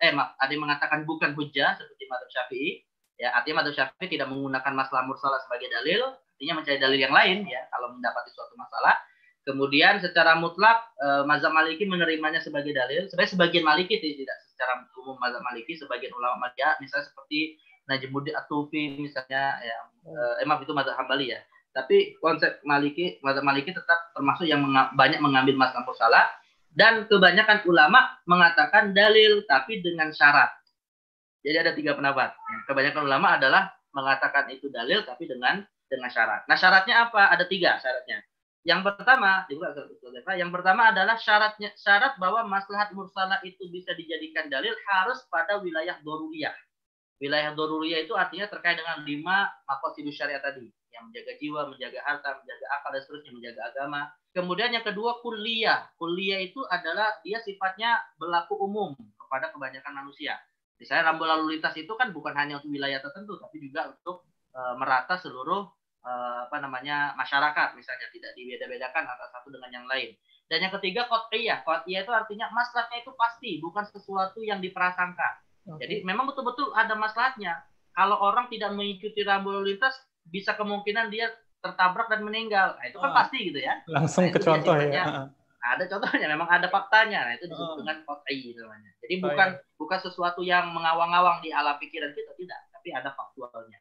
B: ada yang mengatakan bukan hujjah seperti mazhab Syafi'i. Ya, artinya mazhab Syafi'i tidak menggunakan masalah mursalah sebagai dalil, artinya mencari dalil yang lain ya kalau mendapati suatu masalah. Kemudian secara mutlak mazhab Maliki menerimanya sebagai dalil. Sebenarnya sebagian Maliki tidak secara umum mazhab Maliki, sebagian ulama Maliki misalnya seperti Najmuddin At-Tufi misalnya ya itu mazhab Hambali ya. Tapi konsep mazhab Maliki tetap termasuk yang banyak mengambil masalah mursalah. Dan kebanyakan ulama mengatakan dalil tapi dengan syarat. Jadi ada 3 pendapat. Kebanyakan ulama adalah mengatakan itu dalil tapi dengan syarat. Nah syaratnya apa? Ada 3 syaratnya. Yang pertama adalah syarat bahwa maslahat mursalah itu bisa dijadikan dalil harus pada wilayah doruriyah. Wilayah doruriyah itu artinya terkait dengan 5 maqasidus syariat tadi. Yang menjaga jiwa, menjaga harta, menjaga akal, dan seterusnya, menjaga agama. Kemudian yang kedua kulliyah. Kulliyah itu adalah dia sifatnya berlaku umum kepada kebanyakan manusia. Misalnya rambu lalu lintas itu kan bukan hanya untuk wilayah tertentu, tapi juga untuk merata seluruh masyarakat. Misalnya tidak dibeda-bedakan antara satu dengan yang lain. Dan yang ketiga qat'iyah. Qat'iyah itu artinya maslahatnya itu pasti, bukan sesuatu yang diprasangka. Jadi memang betul-betul ada maslahatnya. Kalau orang tidak mengikuti rambu lalu lintas, bisa kemungkinan dia tertabrak dan meninggal. Nah, itu kan pasti gitu ya.
A: Langsung ke contoh ya.
B: Ada contohnya, memang ada faktanya. Nah, itu disebut dengan qat'i namanya. Jadi bukan sesuatu yang mengawang-awang di alam pikiran kita, tidak, tapi ada faktualnya.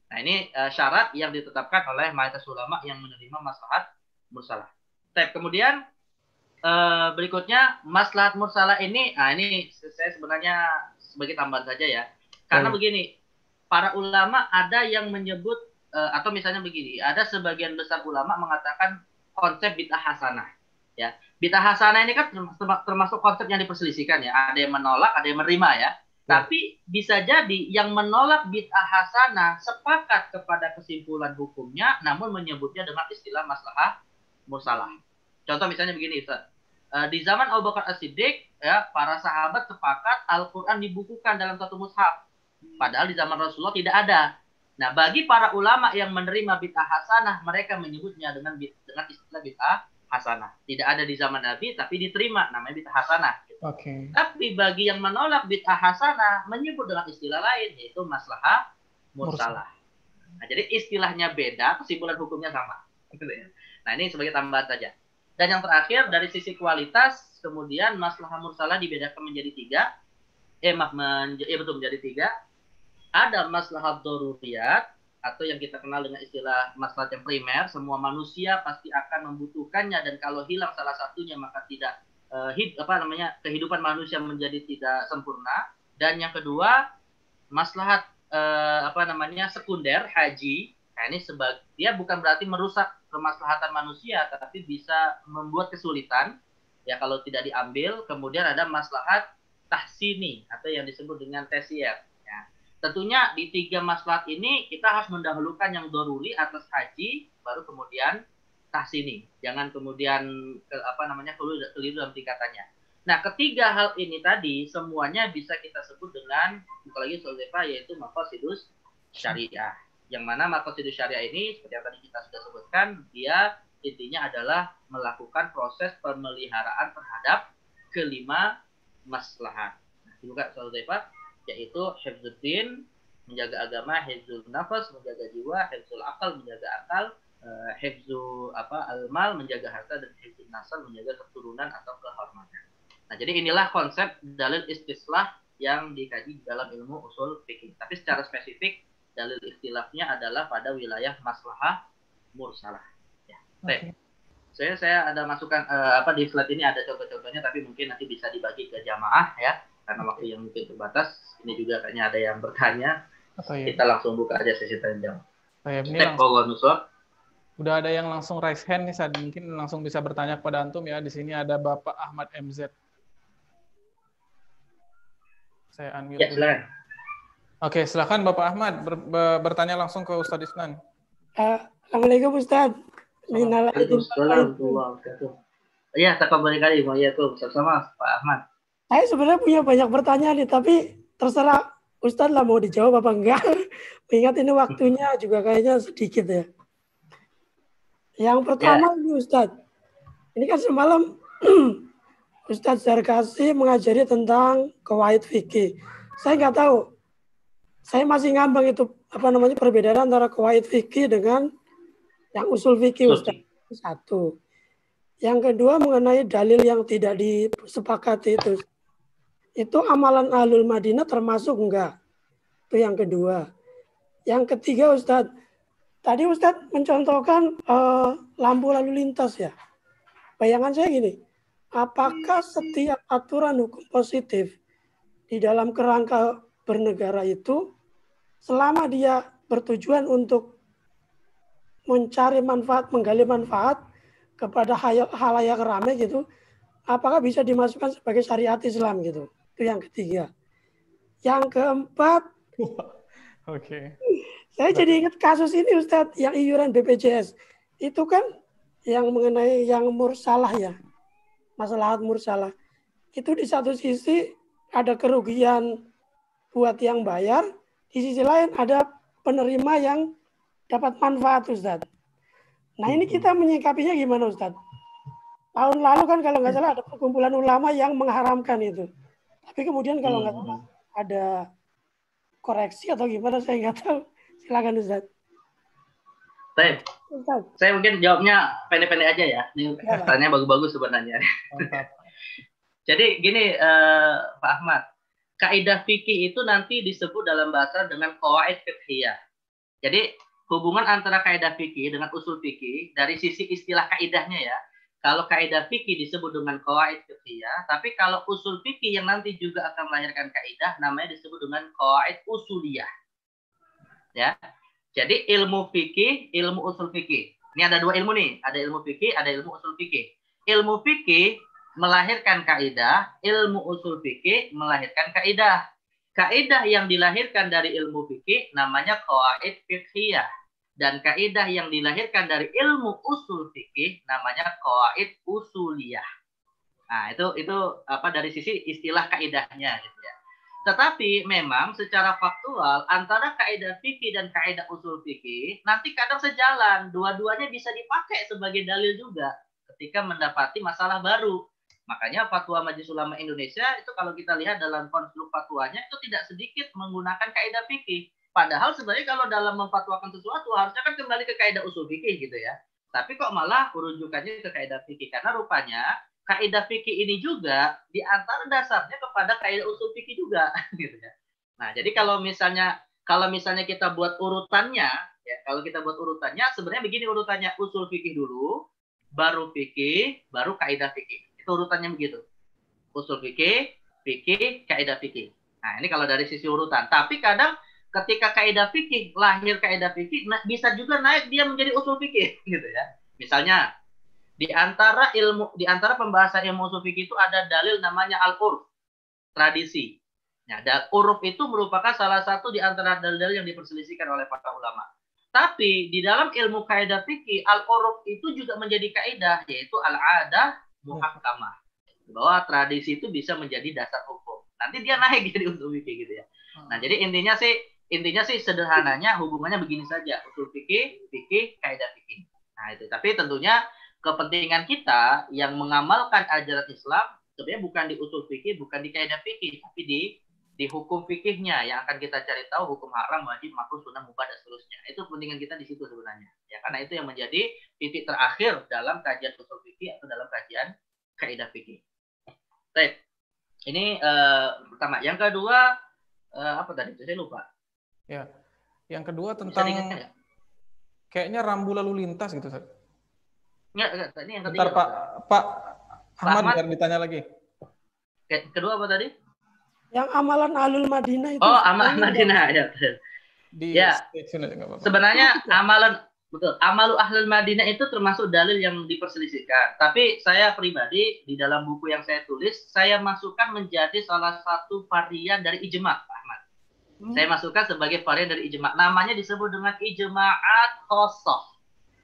B: Nah, ini syarat yang ditetapkan oleh mayoritas ulama yang menerima maslahat mursalah. Kemudian berikutnya maslahat mursalah ini, ini saya sebenarnya sebagai tambahan saja ya. Karena begini, para ulama ada yang menyebut atau misalnya begini, ada sebagian besar ulama mengatakan konsep bid'ah hasanah. Ya, bid'ah hasanah ini kan termasuk konsep yang diperselisihkan ya. Ada yang menolak, ada yang menerima ya. Tapi bisa jadi yang menolak bid'ah hasanah sepakat kepada kesimpulan hukumnya, namun menyebutnya dengan istilah maslahah mursalah. Contoh misalnya begini, Ustaz. Di zaman Abu Bakar As-Siddiq, ya, para sahabat sepakat Al-Quran dibukukan dalam satu mushaf. Padahal di zaman Rasulullah tidak ada. Nah, bagi para ulama yang menerima bid'ah hasanah, mereka menyebutnya dengan istilah bid'ah hasanah. Tidak ada di zaman Nabi, tapi diterima, namanya bid'ah hasanah. Gitu. Tapi bagi yang menolak bid'ah hasanah, menyebut dengan istilah lain, yaitu maslahah mursalah. Nah, jadi istilahnya beda, kesimpulan hukumnya sama. Nah, ini sebagai tambahan saja. Dan yang terakhir, dari sisi kualitas, kemudian maslahah mursalah dibedakan menjadi 3. Betul, menjadi 3. Ada maslahat daruriyat atau yang kita kenal dengan istilah maslahat yang primer, semua manusia pasti akan membutuhkannya dan kalau hilang salah satunya maka tidak kehidupan manusia menjadi tidak sempurna. Dan yang kedua, maslahat sekunder, haji. Nah, ini dia bukan berarti merusak kemaslahatan manusia, tapi bisa membuat kesulitan ya kalau tidak diambil. Kemudian ada maslahat tahsini atau yang disebut dengan tersier. Ya. Tentunya di 3 maslahat ini kita harus mendahulukan yang doruri atas haji, baru kemudian tahsini. Jangan kemudian keliru dalam tingkatannya. Nah, ketiga hal ini tadi semuanya bisa kita sebut dengan bukan lagi soal yaitu maqasidus syariah. Yang mana maqasidus syariah ini seperti yang tadi kita sudah sebutkan, dia intinya adalah melakukan proses pemeliharaan terhadap kelima maslahat. Nah, juga soal yaitu hifzuddin, menjaga agama, hifzul nafas, menjaga jiwa, hifzul akal, menjaga akal, hifzu al-mal, menjaga harta, dan hifzul nasal, menjaga keturunan atau kehormatan. Nah, jadi inilah konsep dalil istislah yang dikaji dalam ilmu usul fikih. Tapi secara spesifik dalil istilahnya adalah pada wilayah maslahah mursalah. Ya. Okay. Saya ada masukan di slide ini ada contoh-contohnya, tapi mungkin nanti bisa dibagi ke jamaah ya, karena waktu yang mungkin terbatas. Ini juga kayaknya ada yang bertanya. Kita langsung buka aja sesi tanya jawab.
A: Ini udah ada yang langsung raise hand nih, mungkin langsung bisa bertanya kepada antum ya. Di sini ada Bapak Ahmad MZ. Saya unmute dulu.
B: Silakan.
A: Oke, silakan Bapak Ahmad bertanya langsung ke Ustadz Isnan.
D: Assalamualaikum Ustadz.
B: Waalaikumsalam. Iya, takabari kali. Ya tuh, sama Pak Ahmad.
D: Saya sebenarnya punya banyak pertanyaan nih, tapi terserah Ustadz lah mau dijawab apa enggak. Mengingat ini waktunya juga kayaknya sedikit ya. Yang pertama ini Ustadz, ini kan semalam Ustadz Zarkasi mengajari tentang qawaid fikih. Saya nggak tahu, saya masih ngambang itu perbedaan antara qawaid fikih dengan yang usul fikih Ustadz. Satu. Yang kedua mengenai dalil yang tidak disepakati itu amalan Ahlul Madinah termasuk enggak? Itu yang kedua. Yang ketiga Ustadz, tadi Ustadz mencontohkan lampu lalu lintas ya. Bayangan saya gini, apakah setiap aturan hukum positif di dalam kerangka bernegara itu selama dia bertujuan untuk mencari manfaat, menggali manfaat kepada halayak ramai gitu, apakah bisa dimasukkan sebagai syariat Islam gitu? Itu yang ketiga. Yang keempat, saya jadi ingat kasus ini Ustadz, yang iuran BPJS. Itu kan yang mengenai yang mursalah ya, masalah mursalah. Itu di satu sisi ada kerugian buat yang bayar, di sisi lain ada penerima yang dapat manfaat Ustadz. Nah ini kita menyikapinya gimana Ustadz? Tahun lalu kan kalau nggak salah ada perkumpulan ulama yang mengharamkan itu. Tapi kemudian kalau nggak salah ada koreksi atau gimana saya nggak tahu. Silakan Ustadz.
B: Saya mungkin jawabnya pendek-pendek aja ya. Ini pertanyaan bagus-bagus sebenarnya. Jadi gini Pak Ahmad, kaidah fikih itu nanti disebut dalam bahasa dengan qawaid fiqhiyah. Jadi hubungan antara kaidah fikih dengan usul fikih dari sisi istilah kaidahnya ya. Kalau kaidah fikih disebut dengan qawaid fiqhiyah, tapi kalau usul fikih yang nanti juga akan melahirkan kaidah namanya disebut dengan qawaid usuliyah. Ya. Jadi ilmu fikih, ilmu usul fikih. Ini ada dua ilmu nih, ada ilmu fikih, ada ilmu usul fikih. Ilmu fikih melahirkan kaidah, ilmu usul fikih melahirkan kaidah. Kaidah yang dilahirkan dari ilmu fikih namanya qawaid fiqhiyah. Dan kaidah yang dilahirkan dari ilmu usul fikih namanya qawaid usuliyah. Nah, itu dari sisi istilah kaidahnya gitu ya. Tetapi memang secara faktual antara kaidah fikih dan kaidah usul fikih nanti kadang sejalan, dua-duanya bisa dipakai sebagai dalil juga ketika mendapati masalah baru. Makanya Fatwa Majelis Ulama Indonesia itu kalau kita lihat dalam konstruk fatwanya itu tidak sedikit menggunakan kaidah fikih. Padahal sebenarnya kalau dalam memfatwakan sesuatu harusnya kan kembali ke kaidah usul fikih gitu ya. Tapi kok malah rujukannya ke kaidah fikih karena rupanya kaidah fikih ini juga di antara dasarnya kepada kaidah usul fikih juga gitu ya. Nah, jadi kalau misalnya kita buat urutannya ya, kalau kita buat urutannya sebenarnya begini urutannya, usul fikih dulu, baru fikih, baru kaidah fikih. Itu urutannya begitu. Usul fikih, kaidah fikih. Nah, ini kalau dari sisi urutan. Tapi kadang ketika kaidah fikih, lahir kaidah fikih, bisa juga naik dia menjadi usul fikih gitu ya. Misalnya di antara pembahasan ilmu usul fikih itu ada dalil namanya al-urf, tradisi. Ya, dan uruf itu merupakan salah satu di antara dalil yang diperselisihkan oleh para ulama. Tapi di dalam ilmu kaidah fikih, al-uruf itu juga menjadi kaidah, yaitu al-adah muhakkamah. Bahwa tradisi itu bisa menjadi dasar hukum. Nanti dia naik jadi usul fikih gitu ya. Nah, jadi intinya sih sederhananya hubungannya begini saja, usul fikih, kaidah fikih. Nah, itu. Tapi tentunya kepentingan kita yang mengamalkan ajaran Islam sebenarnya bukan di usul fikih, bukan di kaidah fikih, tapi di hukum fikihnya yang akan kita cari tahu hukum haram, wajib, makruh, sunnah, mubah dan seterusnya. Itu kepentingan kita di situ sebenarnya. Ya, karena itu yang menjadi titik terakhir dalam kajian usul fikih atau dalam kajian kaidah fikih. Baik. Ini pertama. Yang kedua apa tadi? Saya lupa.
A: Ya. Yang kedua tentang kayaknya rambu lalu lintas gitu, Ustaz.
B: Enggak, ini yang ketiga.
A: Bentar, Pak Ahmad biar ditanya lagi.
B: Kedua apa tadi?
D: Yang amalan Ahlul Madinah itu.
B: Oh, amalan Madinah ya. Sebenarnya amalu Ahlul Madinah itu termasuk dalil yang diperselisihkan. Tapi saya pribadi di dalam buku yang saya tulis, saya masukkan menjadi salah satu varian dari ijma', Pak Ahmad. Saya masukkan sebagai varian dari ijma'. Namanya disebut dengan ijma'at khosoh.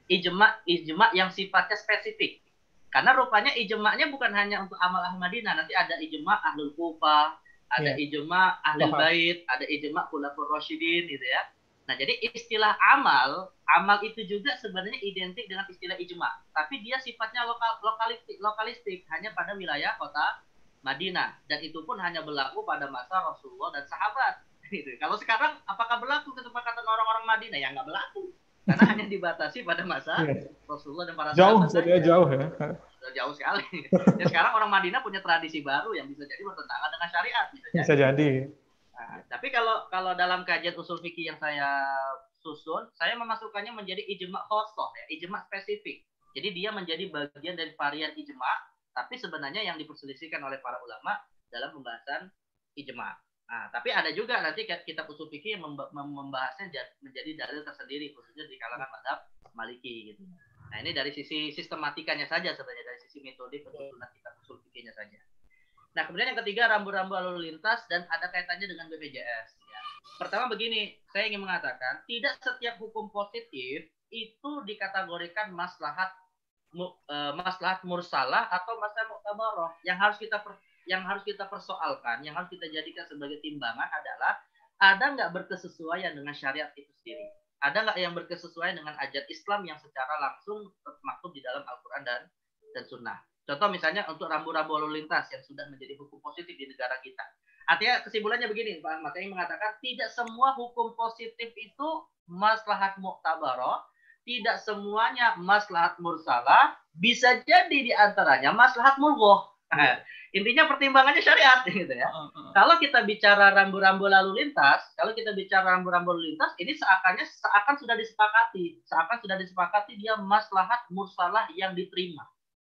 B: Ijma' yang sifatnya spesifik. Karena rupanya ijma'nya bukan hanya untuk amal Ahlul Madinah, nanti ada ijma' Ahlul Kufah, ada ijma' Ahlul Bait, ada ijma' Khulafaur Rasyidin gitu ya. Nah, jadi istilah amal itu juga sebenarnya identik dengan istilah ijma', tapi dia sifatnya lokalistik, hanya pada wilayah kota Madinah, dan itu pun hanya berlaku pada masa Rasulullah dan sahabat. Gitu. Kalau sekarang apakah berlaku kesepakatan orang-orang Madinah? Ya nggak berlaku. Karena hanya dibatasi pada masa Rasulullah dan para sahabat saja.
A: Jauh ya.
B: Jauh sekali. Ya, sekarang orang Madinah punya tradisi baru yang bisa jadi bertentangan dengan syariat.
A: Bisa jadi.
B: Nah, tapi kalau dalam kajian usul fikih yang saya susun, saya memasukkannya menjadi ijma' khosoh, ya, ijma' spesifik. Jadi dia menjadi bagian dari varian ijma', tapi sebenarnya yang diperselisihkan oleh para ulama dalam pembahasan ijma'. Nah, tapi ada juga nanti kitab usul fikih yang membahasnya menjadi dalil tersendiri, khususnya di kalangan mazhab Maliki gitu. Nah, ini dari sisi sistematikanya saja sebenarnya, dari sisi metode penyusunan kitab usul fikihnya saja. Nah, kemudian yang ketiga, rambu-rambu lalu lintas dan ada kaitannya dengan BPJS. Ya. Pertama begini, saya ingin mengatakan tidak setiap hukum positif itu dikategorikan maslahat mursalah atau maslahat mu'tabarah. Yang harus kita persoalkan, yang harus kita jadikan sebagai timbangan adalah ada nggak berkesesuaian dengan syariat itu sendiri? Ada nggak yang berkesesuaian dengan ajaran Islam yang secara langsung termaktub di dalam Al-Quran dan Sunnah? Contoh misalnya untuk rambu-rambu lalu lintas yang sudah menjadi hukum positif di negara kita. Artinya kesimpulannya begini, Pak Ahmad, saya mengatakan tidak semua hukum positif itu maslahat mu'tabarah, tidak semuanya maslahat mursalah, bisa jadi di antaranya maslahat mulghah. Intinya pertimbangannya syariat gitu ya. Kalau kita bicara rambu-rambu lalu lintas, ini seakan sudah disepakati dia maslahat mursalah yang diterima.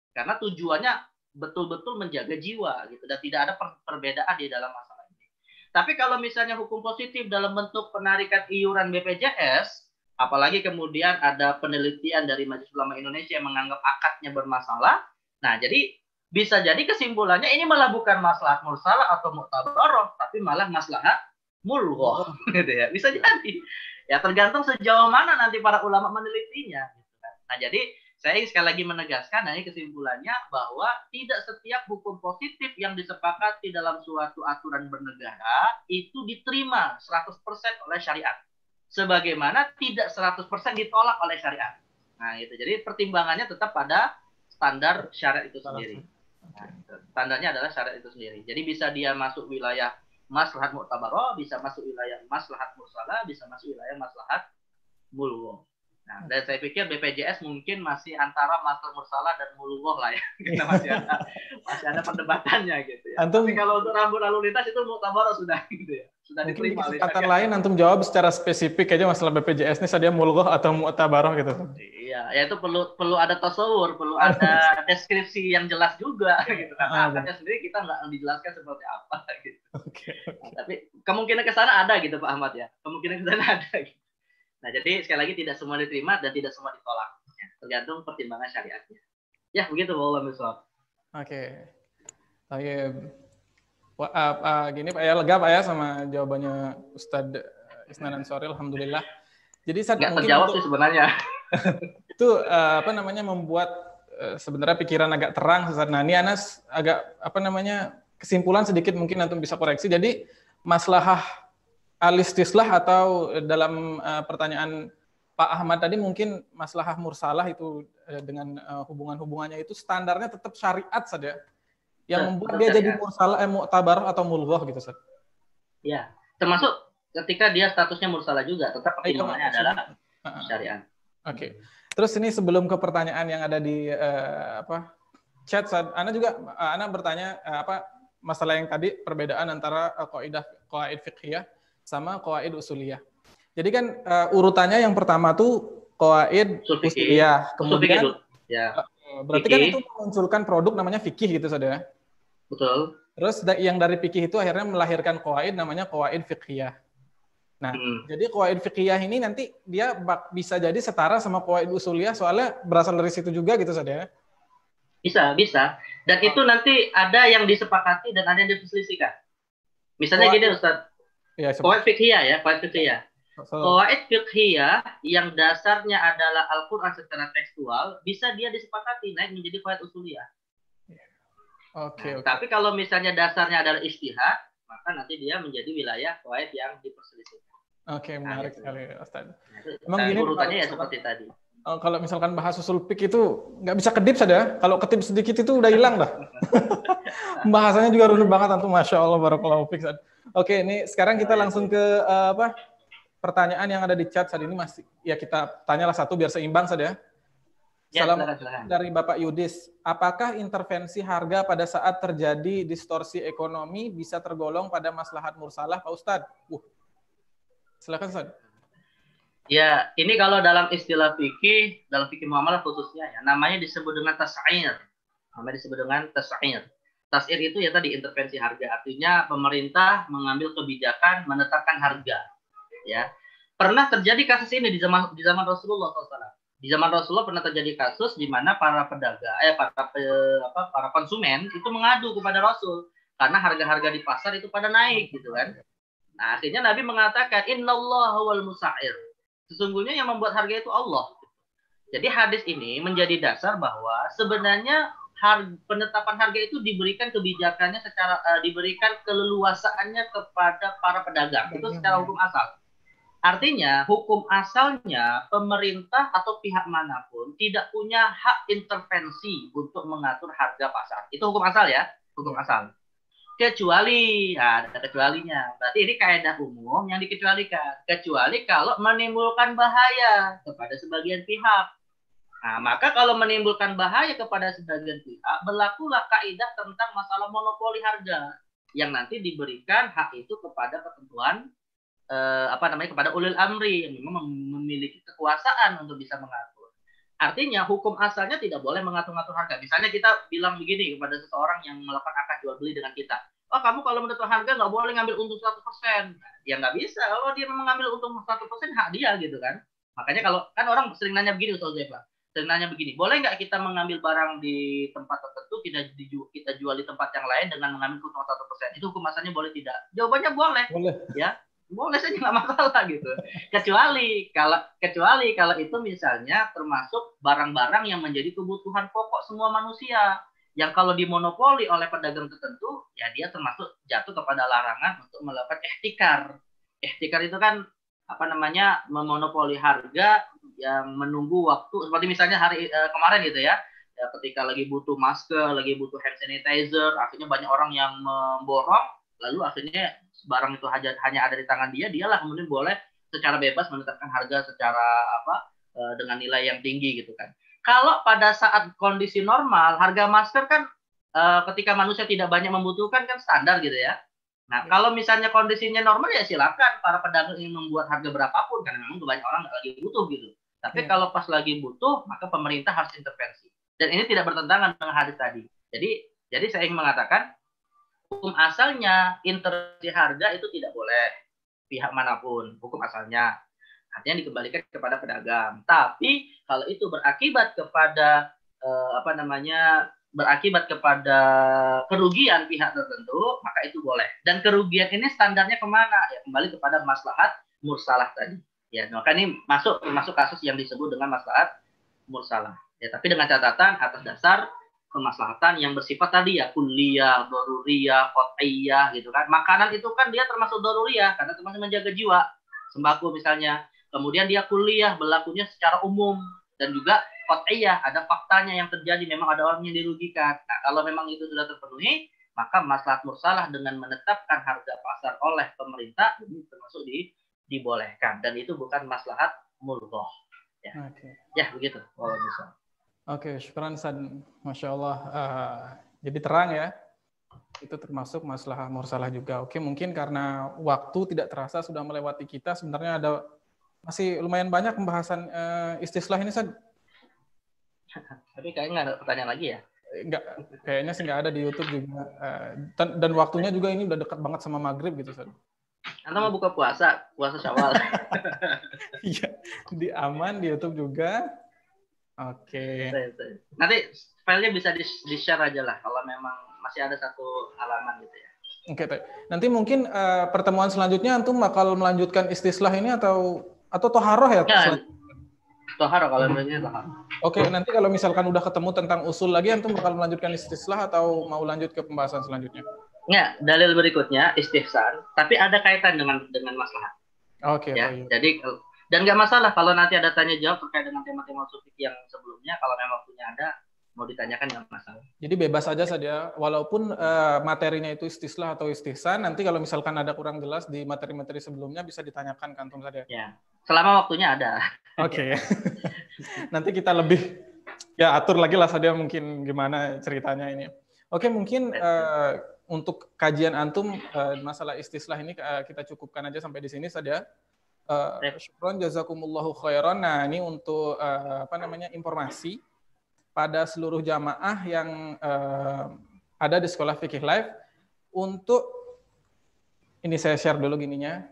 B: Karena tujuannya betul-betul menjaga jiwa gitu, dan tidak ada perbedaan di dalam masalah ini. Tapi kalau misalnya hukum positif dalam bentuk penarikan iuran BPJS, apalagi kemudian ada penelitian dari Majelis Ulama Indonesia yang menganggap akadnya bermasalah, nah jadi bisa jadi kesimpulannya ini malah bukan maslahat mursalah atau mu'tabarah, tapi malah maslahat mulghah gitu ya. Bisa jadi. Ya tergantung sejauh mana nanti para ulama menelitinya gitu kan. Nah, jadi saya sekali lagi menegaskan, nah ini kesimpulannya bahwa tidak setiap hukum positif yang disepakati dalam suatu aturan bernegara itu diterima 100% oleh syariat. Sebagaimana tidak 100% ditolak oleh syariat. Nah, itu. Jadi pertimbangannya tetap pada standar syariat itu sendiri. Nah, standarnya adalah syariat itu sendiri. Jadi bisa dia masuk wilayah maslahat mu'tabarah, bisa masuk wilayah maslahat mursalah, bisa masuk wilayah maslahat mulghah. Nah, dan saya pikir BPJS mungkin masih antara master mursalah dan mulughoh lah ya, karena masih ada perdebatannya gitu ya.
A: Antum,
B: tapi kalau untuk rambu lalu lintas itu muktabarah sudah gitu ya, sudah
A: mungkin di
B: diterima oleh
A: kesempatan
B: syariat.
A: lain antum jawab secara spesifik aja masalah BPJS ini sadia mulughoh atau mu'tabarah gitu.
B: Iya, ya itu perlu ada tasawur, perlu ada deskripsi yang jelas juga gitu. Karena akadnya sendiri kita nggak dijelaskan seperti apa gitu. Nah, tapi kemungkinan ke sana ada gitu Pak Ahmad ya. Kemungkinan ke sana ada gitu. Nah, jadi sekali lagi tidak semua diterima dan tidak semua ditolak. Ya, tergantung pertimbangan syariatnya. Ya, begitu wallahu a'lam.
A: Oke. Gini Pak ya, lega Pak ya sama jawabannya Ustadz Isnan Ansori, alhamdulillah. Jadi saat
B: nggak
A: mungkin
B: terjawab sih sebenarnya.
A: itu membuat sebenarnya pikiran agak terang Ustadz. Nah, ini Anas agak kesimpulan sedikit mungkin antum bisa koreksi. Jadi maslahah al-istislah atau dalam pertanyaan Pak Ahmad tadi mungkin maslahah mursalah itu dengan hubungan-hubungannya itu standarnya tetap syariat saja yang membuat dia jadi mursalah mu'tabarah atau mulughoh gitu Ustaz.
B: Ya, termasuk ketika dia statusnya mursalah juga tetap pertimbangannya adalah syariat.
A: Oke. Terus ini sebelum ke pertanyaan yang ada di chat, Ana bertanya masalah yang tadi perbedaan antara qawaid fiqhiyah sama qawaid usuliyah. Jadi kan urutannya yang pertama tuh qawaid usuliyah. Kemudian berarti kan itu memunculkan produk namanya fikih gitu saudara.
B: Betul.
A: Terus yang dari fikih itu akhirnya melahirkan qawaid namanya qawaid fiqhiyah. Nah, jadi qawaid fiqhiyah ini nanti dia bisa jadi setara sama qawaid usuliyah soalnya berasal dari situ juga gitu saudara.
B: Bisa. Dan itu nanti ada yang disepakati dan ada yang diperselisihkan. Misalnya gini Ustaz.
A: Ya,
B: qawaid fiqhiyah ya, qawaid fiqhiyah. Qawaid fiqhiyah yang dasarnya adalah Al-Qur'an secara tekstual bisa dia disepakati naik menjadi qawaid usuliyah.
A: Oke.
B: Tapi kalau misalnya dasarnya adalah ijtihad, maka nanti dia menjadi wilayah qawaid yang diperselisihkan.
A: Oke, menarik sekali Ustaz.
B: Emang gini urutannya ya seperti tadi.
A: Kalau misalkan bahas usul fiqh itu nggak bisa kedip saja. Kalau ketip sedikit itu udah hilang dah. Bahasanya juga runut banget antum, masya Allah, barakallahu fiik. Oke, ini sekarang kita langsung ke pertanyaan yang ada di chat saat ini masih ya kita tanyalah satu biar seimbang saja. Salam dari Bapak Yudis. Apakah intervensi harga pada saat terjadi distorsi ekonomi bisa tergolong pada maslahat mursalah, Pak Ustadz? Silakan Ustadz.
B: Ya, ini kalau dalam istilah fikih, dalam fikih muamalah khususnya ya, namanya disebut dengan tas'ir. Namanya disebut dengan tas'ir. Tas'ir itu ya tadi intervensi harga, artinya pemerintah mengambil kebijakan menetapkan harga. Ya, pernah terjadi kasus ini di zaman Rasulullah SAW. Di zaman Rasulullah pernah terjadi kasus di mana para pedagang, para konsumen itu mengadu kepada Rasul karena harga-harga di pasar itu pada naik gitu kan. Nah, akhirnya Nabi mengatakan innallaha wal musa'ir. Sesungguhnya yang membuat harga itu Allah. Jadi hadis ini menjadi dasar bahwa sebenarnya penetapan harga itu diberikan kebijakannya diberikan keleluasaannya kepada para pedagang. Itu secara hukum asal. Artinya hukum asalnya pemerintah atau pihak manapun tidak punya hak intervensi untuk mengatur harga pasar. Itu hukum asal ya, hukum asal. Kecuali, ada kecualinya. Berarti ini kaidah umum yang dikecualikan. Kecuali kalau menimbulkan bahaya kepada sebagian pihak. Nah, maka kalau menimbulkan bahaya kepada sebagian pihak, berlakulah kaidah tentang masalah monopoli harga yang nanti diberikan hak itu kepada ketentuan kepada ulil amri yang memang memiliki kekuasaan untuk bisa mengatur. Artinya hukum asalnya tidak boleh mengatur-ngatur harga. Misalnya kita bilang begini kepada seseorang yang melakukan akad jual beli dengan kita. Oh, kamu kalau menentukan harga nggak boleh ngambil untung 100%. Ya nggak bisa. Kalau dia memang ngambil untung 100%, hak dia gitu kan. Makanya kalau kan orang sering nanya begini Ustaz Zefa. Sering nanya begini, boleh nggak kita mengambil barang di tempat tertentu, kita jual di tempat yang lain dengan mengambil untung 100%. Itu hukum asalnya boleh tidak? Jawabannya boleh. Boleh. Ya. Boleh saja nggak masalah gitu. Kecuali kalau itu misalnya termasuk barang-barang yang menjadi kebutuhan pokok semua manusia. Yang kalau dimonopoli oleh pedagang tertentu, ya dia termasuk jatuh kepada larangan untuk melakukan ihtikar. Ihtikar itu kan memonopoli harga yang menunggu waktu. Seperti misalnya hari kemarin gitu ya, ketika lagi butuh masker, lagi butuh hand sanitizer, akhirnya banyak orang yang memborong, lalu akhirnya barang itu hanya ada di tangan dialah kemudian boleh secara bebas menetapkan harga secara dengan nilai yang tinggi gitu kan. Kalau pada saat kondisi normal, harga masker kan ketika manusia tidak banyak membutuhkan kan standar gitu ya. Nah, kalau misalnya kondisinya normal ya silakan para pedagang ingin membuat harga berapapun karena memang banyak orang nggak lagi butuh gitu. Tapi kalau pas lagi butuh, maka pemerintah harus intervensi. Dan ini tidak bertentangan dengan hadis tadi. Jadi saya ingin mengatakan hukum asalnya intervensi harga itu tidak boleh pihak manapun, hukum asalnya. Artinya dikembalikan kepada pedagang. Tapi kalau itu berakibat kepada berakibat kepada kerugian pihak tertentu, maka itu boleh. Dan kerugian ini standarnya kemana? Ya kembali kepada maslahat mursalah tadi. Ya, maka ini masuk kasus yang disebut dengan maslahat mursalah. Ya, tapi dengan catatan atas dasar kemaslahatan yang bersifat tadi ya kulliyah, daruriyah, qat'iyyah gitu kan. Makanan itu kan dia termasuk daruriyah karena termasuk menjaga jiwa. Sembako misalnya. Kemudian dia kulliyah berlakunya secara umum dan juga qat'iyyah, ada faktanya yang terjadi, memang ada orang yang dirugikan. Nah, kalau memang itu sudah terpenuhi, maka maslahat mursalah dengan menetapkan harga pasar oleh pemerintah ini termasuk dibolehkan dan itu bukan maslahat mulghah. Ya, ya begitu. Oh, bisa.
A: Oke, syukran Ustaz. Masya Allah. Jadi terang ya. Itu termasuk masalah mursalah juga. Oke, mungkin karena waktu tidak terasa sudah melewati kita. Sebenarnya masih lumayan banyak pembahasan istislah ini, Ustaz.
B: Tapi kayaknya nggak ada pertanyaan lagi ya?
A: Nggak, kayaknya sih nggak ada di YouTube juga. Dan waktunya juga ini udah dekat banget sama maghrib gitu, Ustaz.
B: Anda mau buka puasa Syawal.
A: Iya, di aman di YouTube juga. Oke.
B: Nanti filenya bisa di-share aja lah kalau memang masih ada satu halaman gitu ya.
A: Oke, nanti mungkin pertemuan selanjutnya antum bakal melanjutkan istislah ini atau toharoh ya?
B: Toharoh kalau menurutnya toharoh.
A: Oke, nanti kalau misalkan udah ketemu tentang usul lagi antum bakal melanjutkan istislah atau mau lanjut ke pembahasan selanjutnya?
B: Enggak, dalil berikutnya istihsan, tapi ada kaitan dengan maslahat.
A: Oke,
B: ya. Jadi dan nggak masalah kalau nanti ada tanya jawab terkait dengan tema-tema usul fikih yang sebelumnya, kalau memang punya ada mau ditanyakan nggak masalah.
A: Jadi bebas aja saja, walaupun materinya itu istislah atau istihsan, nanti kalau misalkan ada kurang jelas di materi-materi sebelumnya bisa ditanyakan ke antum saja.
B: Ya, selama waktunya ada.
A: Oke. Nanti kita lebih ya atur lagi lah saja mungkin gimana ceritanya ini. Oke, mungkin untuk kajian antum masalah istislah ini kita cukupkan aja sampai di sini saja. Syukron jazakumullahu khairan. Nah, ini untuk informasi pada seluruh jamaah yang ada di Sekolah Fikih Live. Untuk ini saya share dulu gininya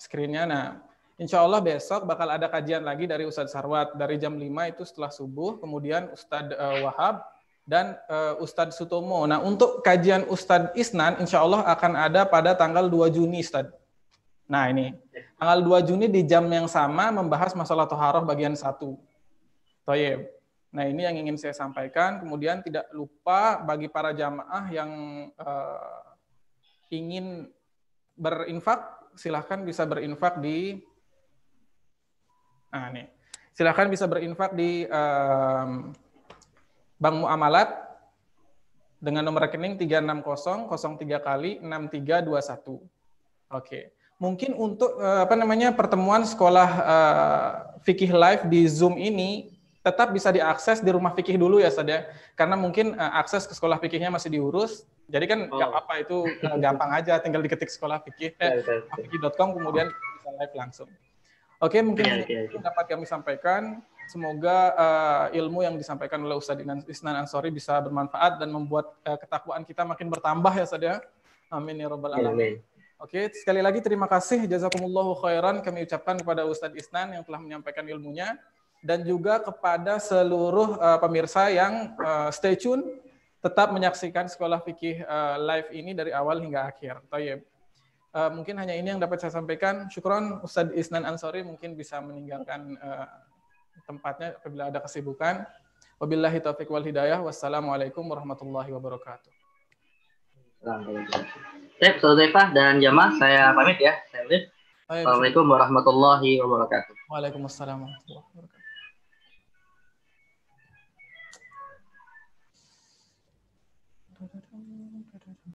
A: screen-nya. Nah, insya Allah besok bakal ada kajian lagi dari Ustadz Sarwat dari jam 5 itu setelah subuh, kemudian Ustadz Wahab dan Ustadz Sutomo. Nah, untuk kajian Ustadz Isnan insya Allah akan ada pada tanggal 2 Juni, Ustadz. Nah, ini tanggal 2 Juni di jam yang sama membahas masalah toharoh bagian 1. Toyib. Nah, ini yang ingin saya sampaikan. Kemudian tidak lupa bagi para jamaah yang ingin berinfak, silahkan bisa berinfak di silahkan bisa berinfak di Bank Muamalat dengan nomor rekening 360 03 kali 6321. Oke. Mungkin untuk pertemuan sekolah fikih live di Zoom ini tetap bisa diakses di rumah fikih dulu ya, Ustaz ya. Karena mungkin akses ke sekolah fikihnya masih diurus. Jadi kan nggak apa-apa, itu gampang aja, tinggal diketik sekolah fikih fikih.com kemudian bisa live langsung. Oke, mungkin itu dapat kami sampaikan. Semoga ilmu yang disampaikan oleh Ustadz Isnan Ansori bisa bermanfaat dan membuat ketakwaan kita makin bertambah ya, Ustadz ya. Amin ya rabbal alamin. Oke, sekali lagi terima kasih, jazakumullahu khairan kami ucapkan kepada Ustadz Isnan yang telah menyampaikan ilmunya dan juga kepada seluruh pemirsa yang stay tune tetap menyaksikan Sekolah Fikih live ini dari awal hingga akhir. Tayyib. Mungkin hanya ini yang dapat saya sampaikan. Syukron, Ustadz Isnan Ansori mungkin bisa meninggalkan tempatnya apabila ada kesibukan. Wabillahi taufiq wal hidayah. Wassalamualaikum warahmatullahi wabarakatuh.
B: Baik, Saudara dan jamaah, saya pamit ya. Assalamualaikum warahmatullahi wabarakatuh.
A: Waalaikumsalam warahmatullahi wabarakatuh.